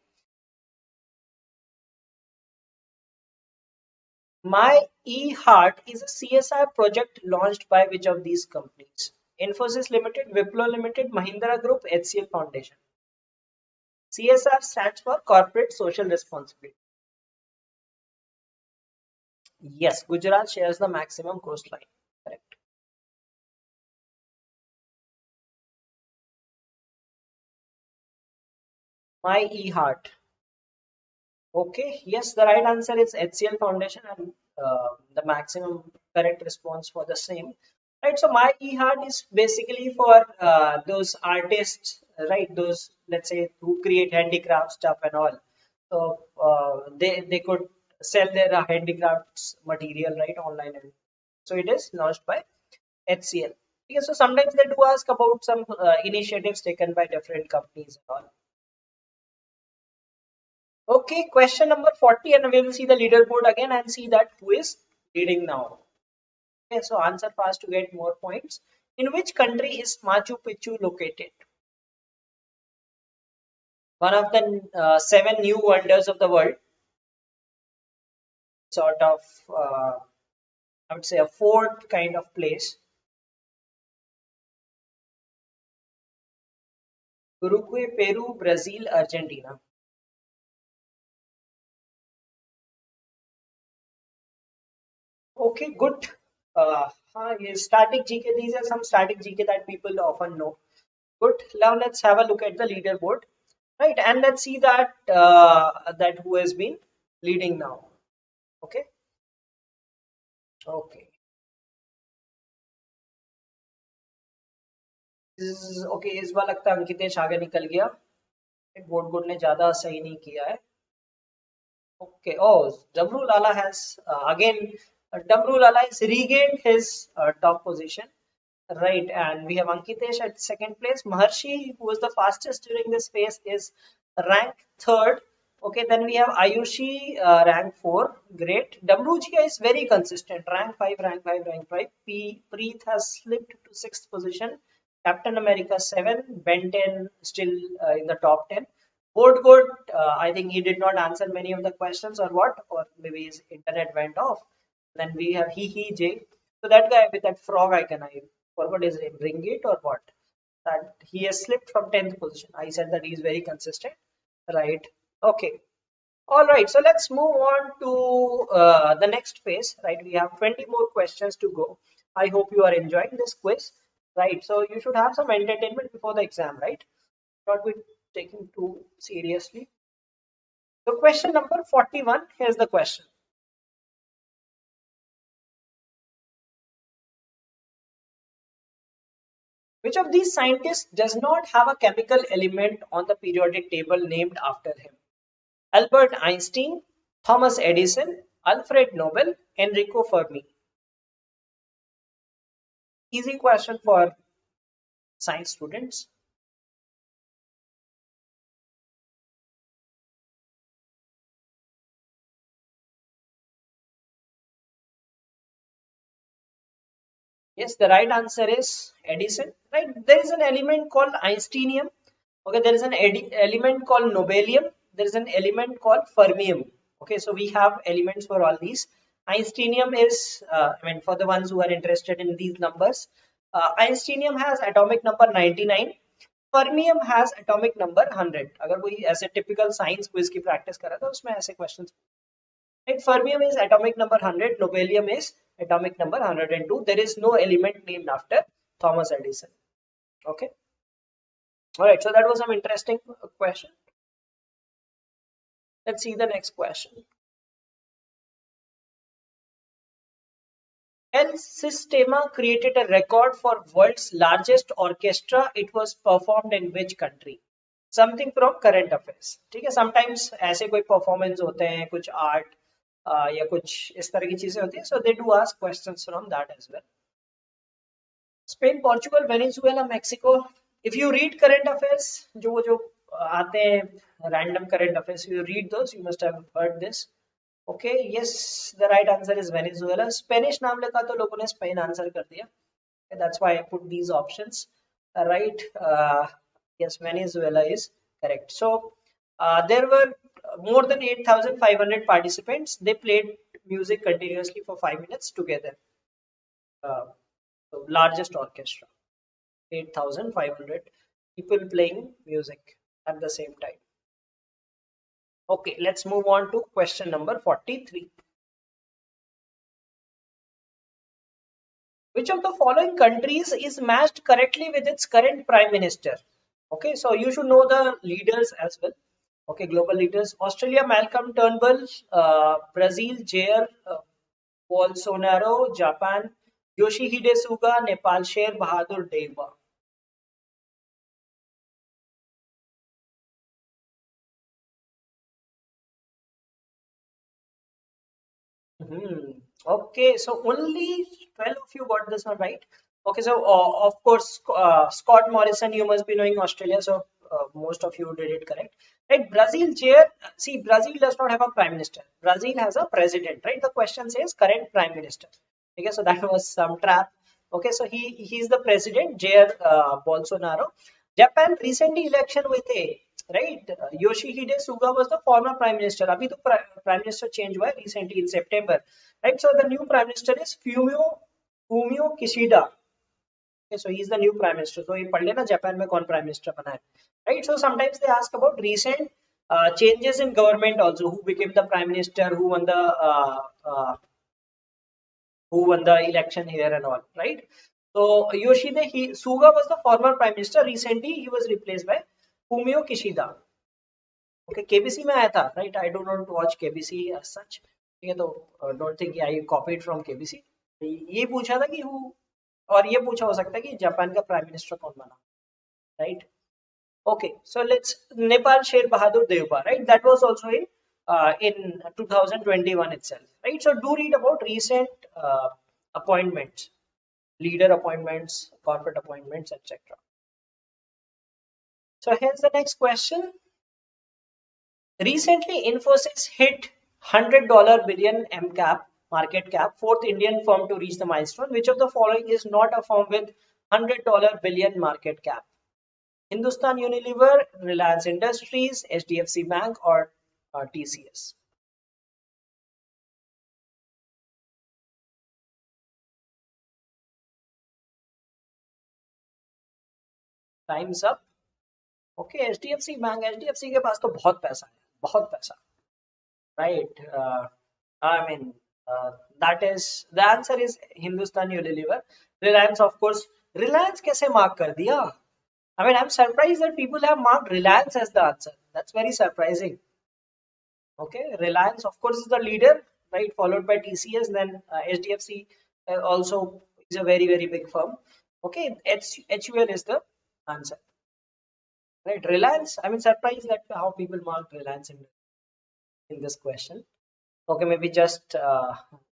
My eHeart is a CSR project launched by which of these companies? Infosys Limited, Wipro Limited, Mahindra Group, HCL Foundation. CSR stands for Corporate Social Responsibility. Yes, Gujarat shares the maximum coastline. Correct. My eHeart. Okay, yes, the right answer is HCL Foundation, and the maximum correct response for the same. Right, so my eHeart is basically for those artists, right? Those, let's say, who create handicraft stuff and all. So they could sell their handicrafts material, right, online, and so it is launched by HCL. Okay, so sometimes they do ask about some initiatives taken by different companies and all. Okay, question number 40, and we will see the leaderboard again and see that who is leading now. Okay, so answer fast to get more points. In which country is Machu Picchu located? One of the 7 new wonders of the world. Sort of, I would say, a fort kind of place. Uruguay, Peru, Brazil, Argentina. Okay, good. Static GK. These are some static GK that people often know. Good. Now let's have a look at the leaderboard, right? And let's see that that who has been leading now. Okay. Okay. Okay. इस बार लगता है अंकितेश आगे निकल गया. Board ने ज्यादा सही नहीं किया है. Okay. Oh, Damru Lala has again. Damru Lala has regained his top position. Right, and we have Ankitesh at second place. Maharshi, who was the fastest during this phase, is ranked third. Okay, then we have Ayushi, rank 4. Great. Damrujia is very consistent. Rank 5, rank 5, rank 5. Preet has slipped to 6th position. Captain America 7. Ben 10 still in the top 10. Board good. I think he did not answer many of the questions or what, or maybe his internet went off. Then we have He J. So that guy with that frog icon, I forgot his name, Ringit or what? That he has slipped from 10th position. I said that he is very consistent, right? Okay. All right. So let's move on to the next phase, right? We have 20 more questions to go. I hope you are enjoying this quiz, right? So you should have some entertainment before the exam, right? Not be taken too seriously. So question number 41, here's the question. Which of these scientists does not have a chemical element on the periodic table named after him? Albert Einstein, Thomas Edison, Alfred Nobel, Enrico Fermi. Easy question for science students. Yes, the right answer is Edison. Right? There is an element called Einsteinium. Okay, there is an element called Nobelium. There is an element called Fermium. Okay, so we have elements for all these. Einsteinium is, I mean, for the ones who are interested in these numbers, Einsteinium has atomic number 99. Fermium has atomic number 100. अगर कोई ऐसे typical science quiz की practice कर रहा था उसमें ऐसे questions. Right? Fermium is atomic number 100. Nobelium is atomic number 102. There is no element named after Thomas Edison. Okay. All right. So that was some interesting question. Let's see the next question. El Sistema created a record for world's largest orchestra. It was performed in which country? Something from current affairs. ठीक है. Sometimes ऐसे कोई performance होते हैं, कुछ art या कुछ इस तरह की चीजें होती हैं. So they do ask questions from that as well. Spain, Portugal, Venezuela, Mexico. If you read current affairs, जो आते हैं random current affairs, you read those. You must have heard this. Okay, yes, the right answer is Venezuela. Spanish नाम लिखा तो लोगों ने Spain answer कर दिया. That's why I put these options. Right? Yes, Venezuela is correct. So there were more than 8,500 participants. They played music continuously for 5 minutes together. So largest orchestra, 8,500 people playing music at the same time. Okay, let's move on to question number 43. Which of the following countries is matched correctly with its current prime minister? Okay, so you should know the leaders as well. Okay, global leaders. Australia, Malcolm Turnbull. Brazil, Jair Bolsonaro. Japan, Yoshihide Suga. Nepal, Sher Bahadur Deva. Okay, so only 12 of you got this one right. Okay, so of course, Scott Morrison, you must be knowing Australia, so most of you did it correct. Right, Brazil chair. See, Brazil does not have a prime minister. Brazil has a president, right? The question says current prime minister. Okay, so that was some trap. Okay, so he's the president, Jair Bolsonaro. Japan recently election with a right. Yoshihide Suga was the former prime minister. Abhi to prime minister change हुआ है recently in September, right? So the new prime minister is Fumio Kishida. Okay, so he's the new prime minister. So ये पढ़ लेना Japan में कौन prime minister बना है, right? So sometimes they ask about recent changes in government also, who became the prime minister, who won the election here and all, right? So Yoshide Suga was the former prime minister. Recently, he was replaced by Fumio Kishida. Okay, KBC में आया था, right? I do not watch KBC as such. ठीक है, तो don't think I copied from KBC. ये पूछा था कि who, और ये पूछा हो सकता है कि जापान का प्राइम मिनिस्टर कौन बना, right? Okay, so let's Nepal Sher Bahadur Devpa, right? That was also in 2021 itself, right? So do read about recent appointments, leader appointments, corporate appointments, etc. So here's the next question. Recently, Infosys hit $100 billion market cap, fourth Indian firm to reach the milestone. Which of the following is not a firm with $100 billion market cap? Hindustan Unilever, Reliance Industries, HDFC Bank, or TCS? Time's up. Okay, HDFC Bank, HDFC के पास तो बहुत पैसा है, बहुत पैसा, right? I mean, that is the answer is Hindustan Unilever. Reliance, of course. Reliance कैसे mark कर दिया? I mean, I'm surprised that people have marked Reliance as the answer. That's very surprising. Okay, Reliance, of course, is the leader, right? Followed by TCS, then HDFC also is a very, very big firm. Okay, HUL is the answer, right? Reliance, I mean, surprised that how people marked Reliance in this question. Okay, maybe just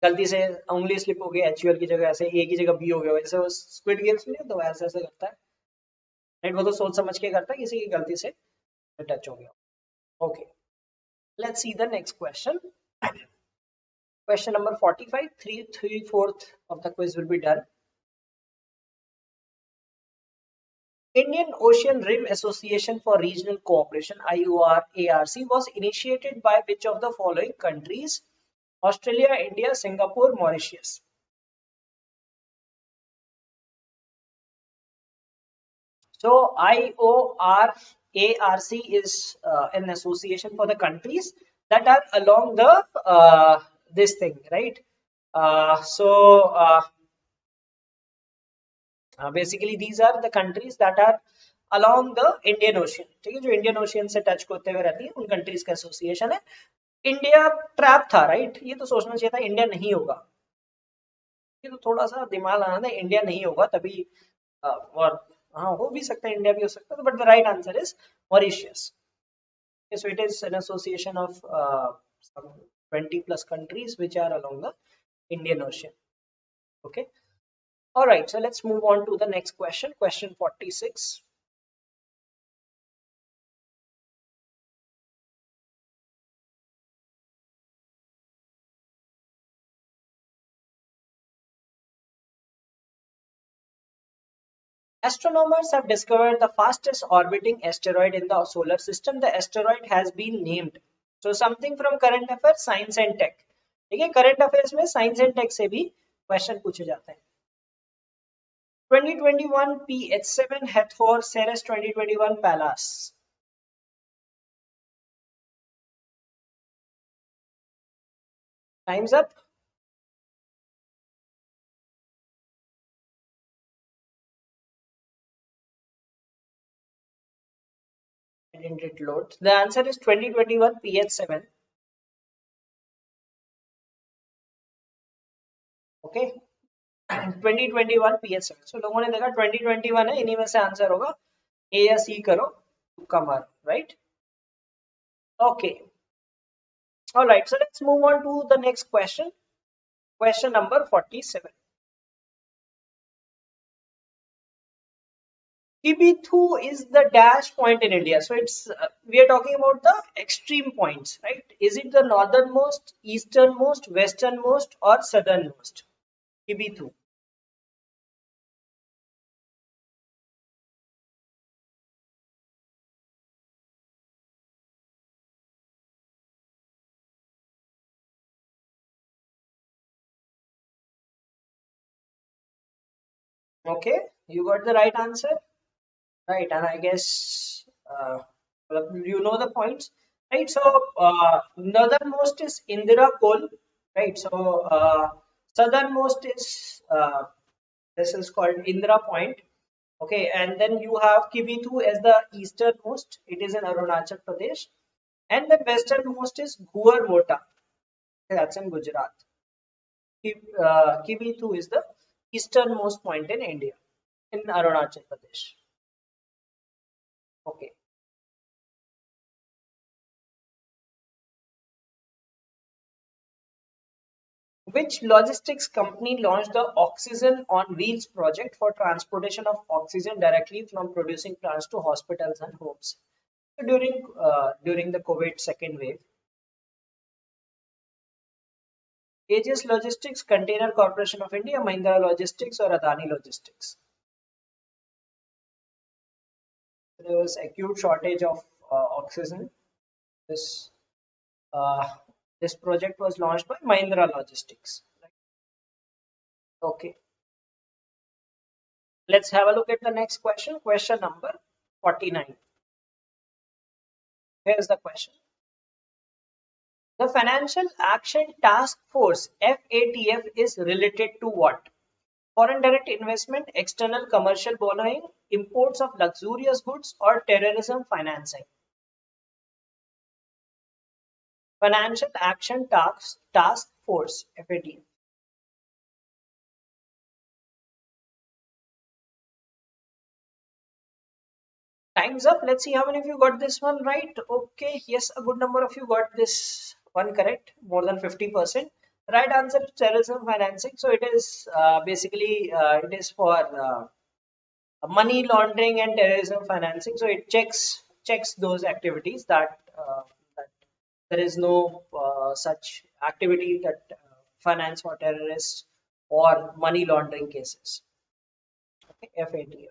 गलती से उंगली slip हो गई, HUL की जगह ऐसे A की जगह B हो गया, वैसे वो स्क्विड गेम्स में तो ऐसे ऐसे करता है, राइट? वो तो सोच समझ के करता है, किसी की गलती से टच हो गया. Okay, let's see the next question. Question number 45, 3/4 of the quiz will be done. Indian Ocean Rim Association for Regional Cooperation (IOR-ARC) was initiated by which of the following countries? Australia, India, Singapore, Mauritius. So IOR-ARC is an association for the countries that are along the this thing, right? Basically these are the countries that are along the Indian Ocean. ठीक है, जो Indian Ocean से touch होते हुए रहती है, उन countries का एसोसिएशन है. इंडिया ट्रैप था, राइट? ये तो सोचना चाहिए था इंडिया नहीं होगा, ये तो थोड़ा सा दिमाग लगाना था, इंडिया नहीं होगा तभी. और हाँ, हो भी सकता है, इंडिया भी हो सकता है, but the right answer is Mauritius. So it is an association of some 20 plus countries which are along the Indian Ocean. Okay. All right. So let's move on to the next question. Question 46. Astronomers have discovered the fastest orbiting asteroid in the solar system. The asteroid has been named. So something from current affairs, science and tech. ठीक है, current affairs में science and take से भी question पूछे जाते हैं. 2021 PH7 Hathor Ceres 2021 Pallas. Time's up. Didn't it load? The answer is 2021 PH7. Okay. 2021 PH7. So लोगों ने देखा 2021 है, इन्हीं में से आंसर होगा. A या C करो, तुक्का मारो, right? Okay. All right. So let's move on to the next question. Question number 47. TB2 is the dash point in India. So it's we are talking about the extreme points, right? Is it the northernmost, easternmost, westernmost, or southernmost? TB2. Okay, you got the right answer. Right, and I guess you know the points, right? So northernmost is Indira Col, right? So southernmost is this is called Indira Point, okay, and then you have Kibitu as the easternmost. It is in Arunachal Pradesh, and the westernmost is Guar Mota. That's in Gujarat. Kibitu is the easternmost point in India, in Arunachal Pradesh. Okay. Which logistics company launched the Oxygen on Wheels project for transportation of oxygen directly from producing plants to hospitals and homes? So during the COVID second wave, Aegis Logistics, Container Corporation of India, Mahindra Logistics, or Adani Logistics. There was acute shortage of oxygen. This uh, this project was launched by Mahindra Logistics. Okay, let's have a look at the next question. Question number 49. Here's the question. The Financial Action Task Force (FATF) is related to what? Foreign direct investment, external commercial borrowing, imports of luxurious goods, or terrorism financing. Financial Action Task Force (FATF). Time's up. Let's see how many of you got this one right. Okay, yes, a good number of you got this one correct, more than 50%. Right answer is terrorism financing. So it is basically it is for money laundering and terrorism financing. So it checks those activities that there is no such activity that finance for terrorists or money laundering cases. Okay, FATF.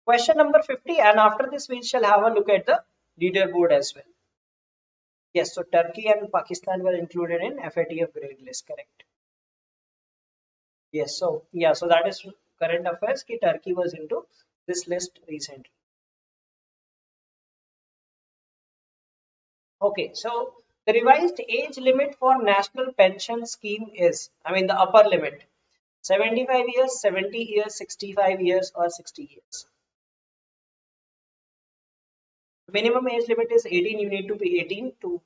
Question number 50, and after this we shall have a look at the leaderboard as well. Yes, so Turkey and Pakistan were included in FATF grade list, correct? Yes, so yeah, so that is current affairs. Ki Turkey was into this list recently. Okay, so the revised age limit for national pension scheme is, I mean, the upper limit 75 years, 70 years, 65 years, or 60 years. Minimum age limit is 18. You need to be 18 to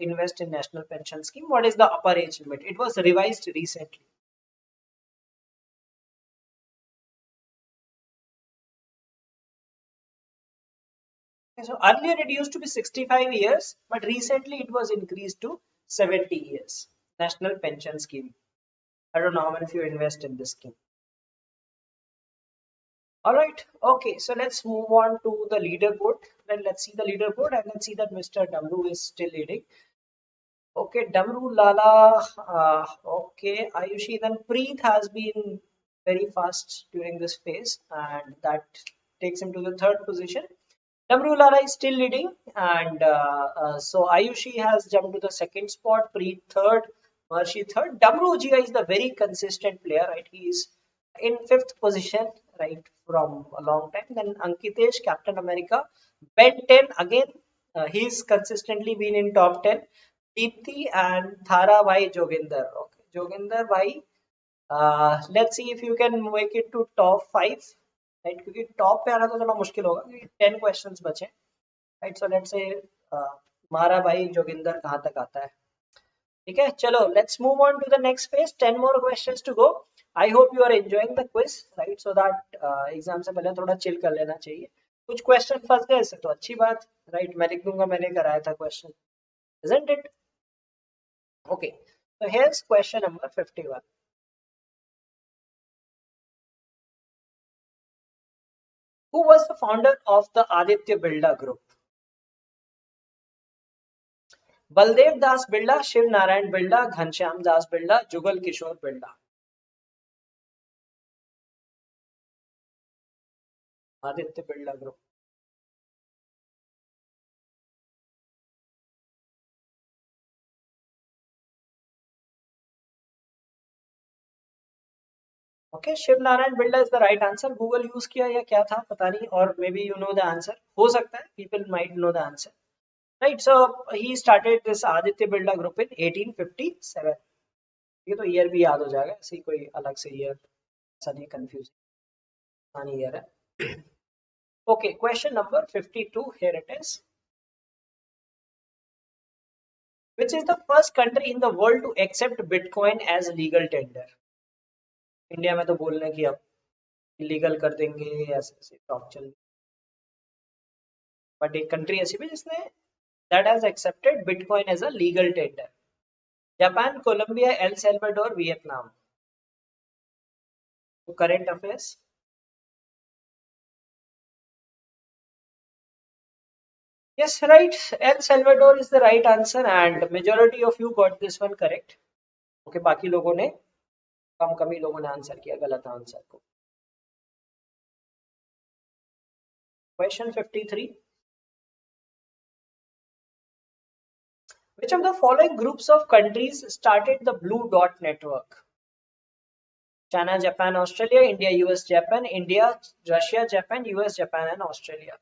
invest in national pension scheme. What is the upper age limit? It was revised recently. Okay, so earlier it used to be 65 years, but recently it was increased to 70 years. National pension scheme. I don't know how many of you invest in this scheme. All right. Okay. So let's move on to the leaderboard. Then let's see the leaderboard and let's see that Mr. Damru is still leading. Okay, Damru Lala. Okay, Ayushi. Then Preet has been very fast during this phase, and that takes him to the third position. Damru Lala is still leading, and so Ayushi has jumped to the second spot. Preet third, Marshi third. Damru Jia is the very consistent player, right? He is in fifth position, right, from a long time. Then Ankitesh, Captain America, Ben 10 again. He's consistently been in top 10. Deepthi and Thara Bhai Joginder. Okay, Joginder Bhai. Let's see if you can make it to top 5. Right क्योंकि top पे आना तो थोड़ा मुश्किल होगा क्योंकि 10 questions बचे right so let's say मारा भाई जोगिंदर कहाँ तक आता है ठीक है चलो let's move on to the next phase 10 more questions to go I hope you are enjoying the quiz right so that exam से पहले थोड़ा चिल कर लेना चाहिए कुछ क्वेश्चन फंस गए इससे तो अच्छी बात राइट मैं लिख दूंगा मैंने कराया था question isn't it okay so here's question number 51 who was the founder of the Aditya Birla group Baldev Das Birla Shiv Narayan Birla Ghanshyam Das Birla Jugal Kishore Birla Aditya Birla group okay, Shiv Narayan Birla is the right answer. Google use किया या क्या था पता नहीं, और maybe you know the answer, हो सकता है people might know the answer. Right, so he started this Aditya Birla group in 1857. ये तो ईयर भी याद हो जाएगा, ऐसे कोई अलग से ईयर ऐसा नहीं, कंफ्यूज ईयर है. Okay, question number 52, here it is. Which is the first country in the world to accept Bitcoin as legal tender? India में तो बोल रहे हैं कि अब इलीगल कर देंगे, ऐसे ऐसे टॉक चल, बट एक कंट्री ऐसी भी जिसने that has accepted Bitcoin as a legal tender. Japan, Colombia, El Salvador, Vietnam. So current affairs. Yes, right. El Salvador is the right answer, and majority of you got this one correct. Okay, बाकी लोगों ने कम ही लोगों ने answer किया गलत answer को. Question 53. Which of the following groups of countries started the Blue Dot Network? China, Japan, Australia, India, US, Japan, India, Russia, Japan, US, Japan, and Australia.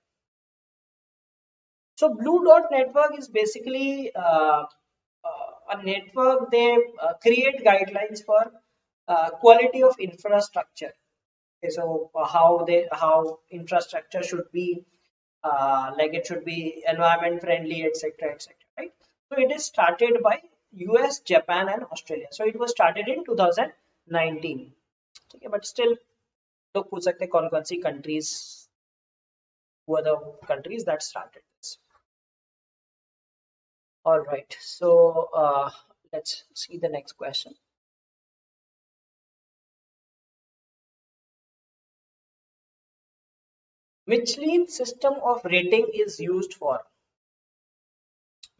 So Blue Dot Network is basically a network. They create guidelines for quality of infrastructure. Okay, so how infrastructure should be, like it should be environment friendly, etc., etc. Right. So it is started by US, Japan, and Australia. So it was started in 2019. Okay, but still, लोग पूछ सकते हैं कौन-कौन सी countries, who are the countries that started this. All right, so let's see the next question. Michelin system of rating is used for.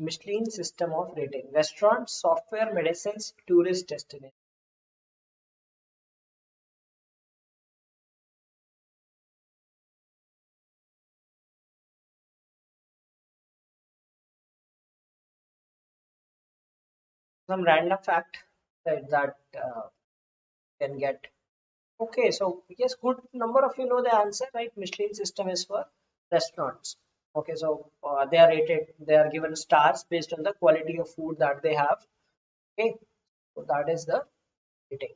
Michelin system of rating: restaurants, software, medicines, tourist destination. Some random fact that can get. Okay, so yes, good number of you know the answer, right? Michelin system is for restaurants. Okay, so they are rated, they are given stars based on the quality of food that they have. Okay, so that is the rating.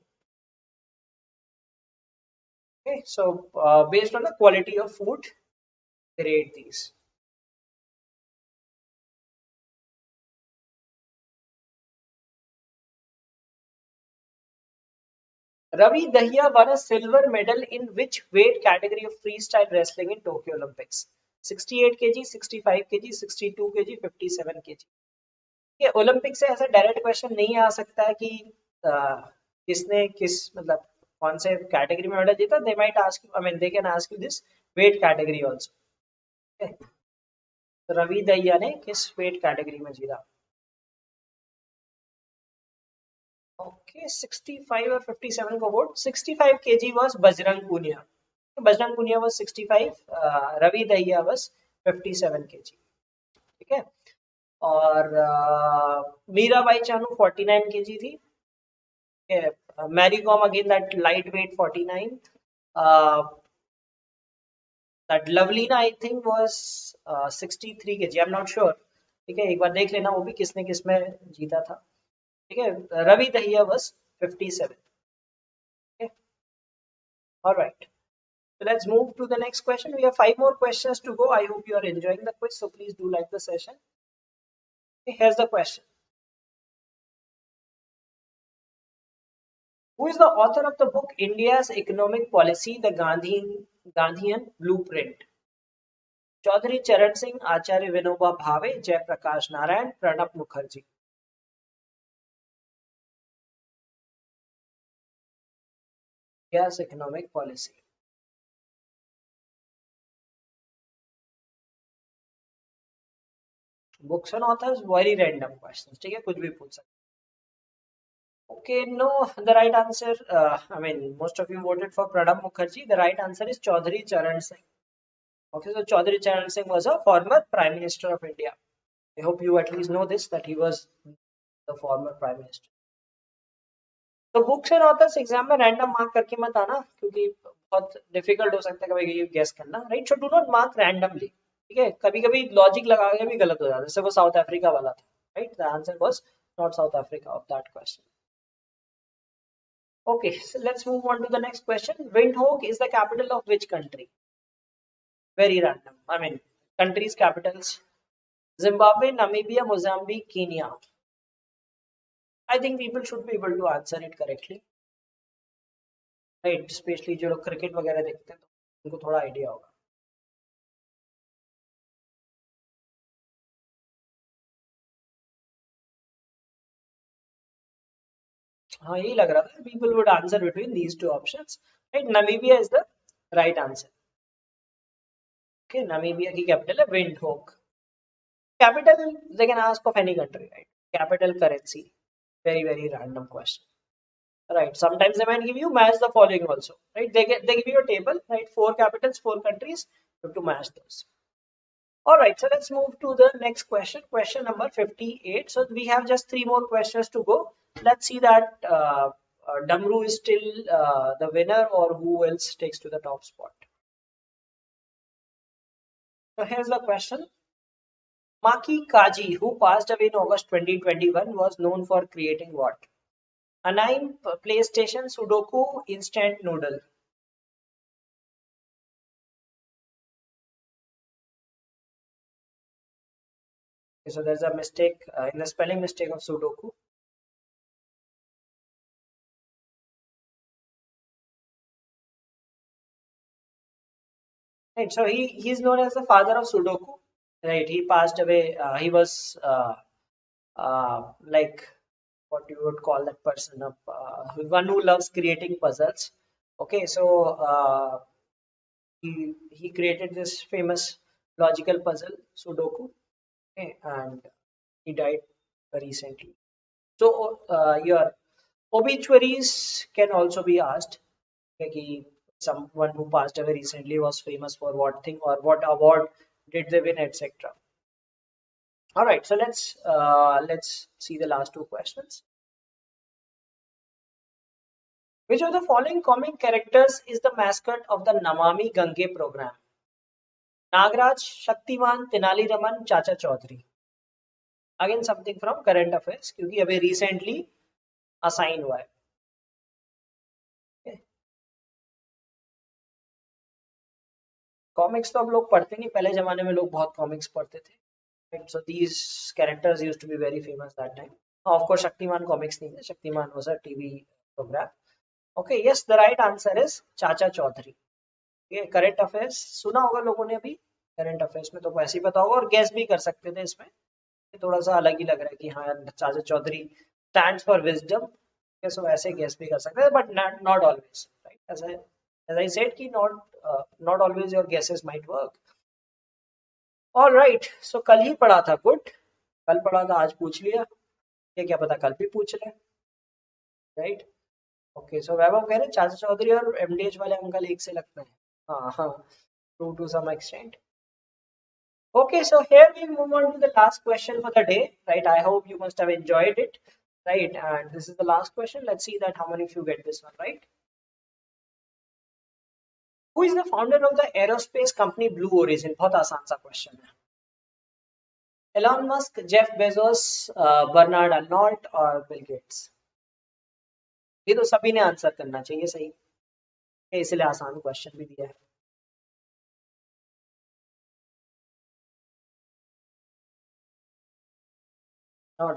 Okay, so based on the quality of food, they rate these. Ravi Dahiya won a silver medal in which weight category of freestyle wrestling in Tokyo Olympics? 68 kg, 65 kg, 62 kg, 57 kg. ये Olympic से ऐसा direct question नहीं आ सकता है कि किसने किस मतलब कौन से कैटेगरी में मेडल जीता. They might ask you, I mean they can ask you this weight category also. तो रवि दहिया ने किस वेट कैटेगरी में जीता? ओके, 65 और 57 को vote. 65 kg was Bajrang Punia. Bajrang Punia was 65, Ravi Dahiya was 57 kg. ठीक है. और मीराबाई चानू 49 kg थी. Mary Kom again that lightweight 49. That Lovelina I think was 63 kg. I'm not sure. ठीक है, एक बार देख लेना वो भी किसने किसमें जीता था. ठीक है, Ravi Dahiya was 57. Okay, all right. So let's move to the next question. We have 5 more questions to go. I hope you are enjoying the quiz, so please do like the session. Okay, here's the question. Who is the author of the book India's Economic Policy, the Gandhian Blueprint? Chaudhary Charan Singh, Acharya Vinoba Bhave, Jay Prakash Narayan, Pranab Mukherjee. India's Economic Policy. Books and authors, very random questions. ठीक है, कुछ भी पूछ सकते. Okay, no, the right answer, I mean, most of you voted for Pranab Mukherjee. The right answer is Chaudhary Charan Singh. Okay, so Chaudhary Charan Singh was a former Prime Minister of India. I hope you at least know this, that he was the former Prime Minister. तो books and authors exam में random mark करके मत आना, क्योंकि बहुत difficult हो सकता है कभी गेस करना, right? So do not mark randomly, ठीक है? कभी कभी लॉजिक लगा के भी गलत हो जाता है, जैसे वो साउथ अफ्रीका वाला था, right? The answer was not south Africa of that question. Okay, so let's move on to the next question. Windhoek is the capital of which country? Very random. I mean, countries' capitals. Zimbabwe, Namibia, Mozambique, Kenya. I think people should be able to answer it correctly. Right, especially जो लोग cricket वगैरह देखते हैं तो उनको थोड़ा idea होगा. हाँ, यही लग रहा था. People would answer between these two options. Right, Namibia is the right answer. Okay, Namibia की capital है Windhoek. Capital they can ask of any country, right? Capital currency. Very very random question. Right. Sometimes they might give you match the following also. Right. They give you a table. Right. 4 capitals, 4 countries. You have to match those. All right. So let's move to the next question. Question number 58. So we have just 3 more questions to go. Let's see that Damru is still the winner, or who else takes to the top spot. So here's the question. Maki Kaji, who passed away in August 2021, was known for creating what? A 9 PlayStation Sudoku instant noodle. Okay, so there's a mistake in the spelling mistake of Sudoku. Right, so he's known as the father of Sudoku. Right, he passed away. He was like what you would call that person, one who loves creating puzzles. Okay, so he created this famous logical puzzle Sudoku. Okay, and he died recently. So your obituaries can also be asked. Okay, someone who passed away recently was famous for what thing, or what award did they win, etc. All right, so let's see the last 2 questions. Which of the following comic characters is the mascot of the Namami Gange program? Nagraj, Shaktiman, Tenali Raman, Chacha Chaudhary. Again something from current affairs, क्योंकि अभी recently assign हुआ है. Comics तो अब लोग पढ़ते नहीं, पहले जमाने में लोग बहुत कॉमिक्स पढ़ते थे. Right, so these characters used to be very famous that time. Of course, Shaktiman comics नहीं थे. Shaktiman was a TV program. Okay, yes, the right answer is चाचा चौधरी. ये करंट अफेयर्स सुना होगा लोगों ने अभी. करंट अफेयर्स में तो वैसे ही पता होगा, और गैस भी कर सकते थे इसमें. ये थोड़ा सा अलग ही लग रहा है कि हाँ, चाचा चौधरी stands for wisdom. सो ऐसे गैस भी कर सकते हैं, but not always, right? As I said कि not always your guesses might work. All right, so कल ही पढ़ा था. गुड, कल पढ़ा था, आज पूछ लिया. ये क्या पता कल भी पूछ ले, राइट? ओके, सो वैभव कह रहे चाचा चौधरी और एमडीएच वाले अंकल एक से लगते हैं. हाँ हाँ, to some extent. Okay, so here we move on to the last question for the day, right? I hope you must have enjoyed it, right? And this is the last question. Let's see that how many of you get this one right. Who is the founder of the aerospace company Blue Origin? बहुत आसान सा question है. Elon Musk, Jeff Bezos, Bernard Arnault और Bill Gates. ये तो सभी ने answer करना चाहिए सही, इसलिए आसान क्वेश्चन भी दिया है. और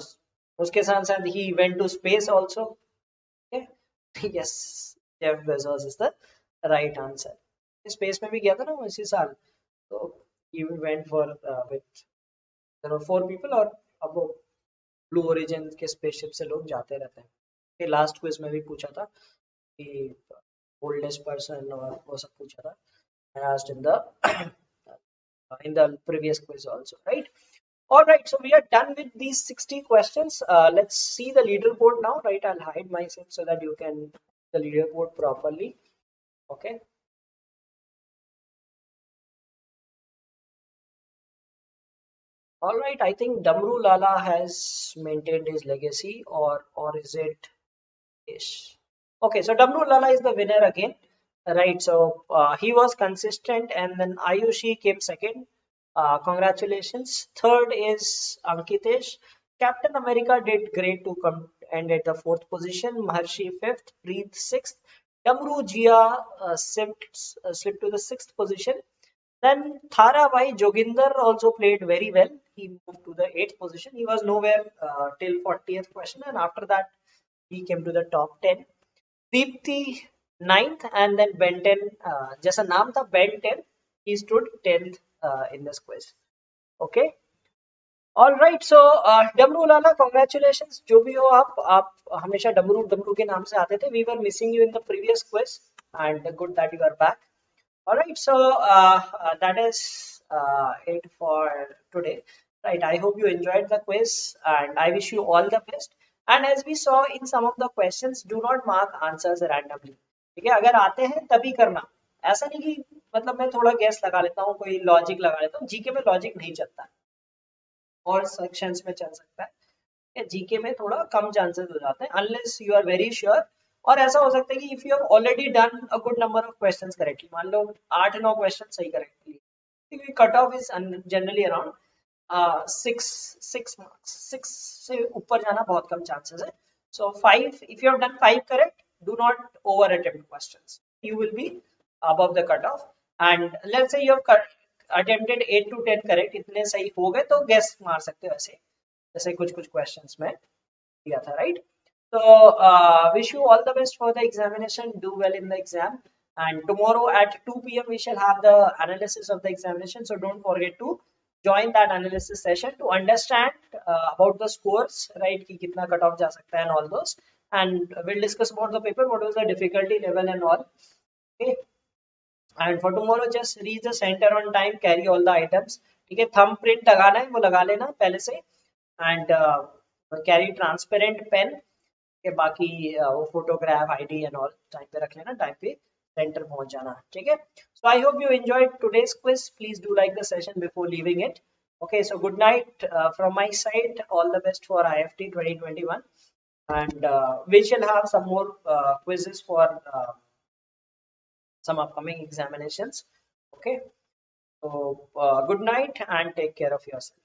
उसके साथ साथ ही went to space also. Yes, Jeff Bezos is the right answer. Space में भी गया था ना वो इसी साल, तो he went for with 4 people. और अब वो ब्लू ओरिजिन के स्पेसशिप से लोग जाते रहते हैं. ये लास्ट क्विज में भी पूछा था कि ओल्डेस्ट पर्सन और वो सब पूछा था. I asked in the previous quiz also, right? All right, so we are done with these 60 questions. Let's see the leaderboard now, right? I'll hide myself so that you can see the leaderboard properly. Okay. All right, I think Damru Lala has maintained his legacy, or is it Yes. Okay, so W Lala is the winner again, right? So he was consistent, and then Ayushi came second. Congratulations. Third is Ankitesh. Captain America did great to come and at the fourth position. Maharshi fifth. Preet sixth. Damru Jia slipped to the sixth position. Then Tharabhai Joginder also played very well. He moved to the eighth position. He was nowhere till 40th question, and after that he came to the top 10. Deepthi ninth, and then Ben 10. जैसा नाम था Ben 10, he stood 10th in this quiz. Okay. All right. So डमरू लाला, congratulations. जो भी हो आप हमेशा डमरू डमरू के नाम से आते थे. We were missing you in the previous quiz, and good that you are back. All right, so that is it for today. Right, I hope you enjoyed the quiz, and I wish you all the best. And as we saw in some of the questions, do not mark answers randomly. ठीक है, अगर आते हैं तभी करना. ऐसा नहीं कि मतलब मैं थोड़ा गैस लगा लेता हूँ, कोई लॉजिक लगा लेता हूँ. जीके में लॉजिक नहीं चलता है, और सेक्शंस में चल सकता है. जीके में थोड़ा कम चांसेस हो जाते हैं unless you are very sure. और ऐसा हो सकता है कि if you have already done a good number of questions correctly, मान लो 8-9 क्वेश्चन सही correctly, cut off is generally around 6 marks. 6 से ऊपर जाना बहुत कम चांसेस है. So 5, if you have done 5 correct, do not over attempt questions, you will be above the cutoff. And let's say you have attempted 8 to 10 correct, इतने सही हो गए तो गेस मार सकते हो ऐसे, जैसे कुछ कुछ क्वेश्चंस में किया था, right? So wish you all the best for the examination. Do well in the exam, and tomorrow at 2 p.m. we shall have the analysis of the examination. So don't forget to join that analysis session to understand about the scores, right? कि कितना cut off जा सकता है and all those. And we'll discuss about the paper, what was the difficulty level and all. Okay. And for tomorrow, just reach the center on time, carry all the items. ठीक है, thumb print लगाना है वो लगा लेना पहले से, and carry transparent pen. के बाकी वो photograph ID and all time पे रख लेना, टाइम पे सेंटर पहुंच जाना. ठीक है. So I hope you enjoyed today's quiz. Please do like the session before leaving it. Okay, so good night from my side. All the best for IIFT 2021, and we shall have some more quizzes for some upcoming examinations. Okay, so good night and take care of yourself.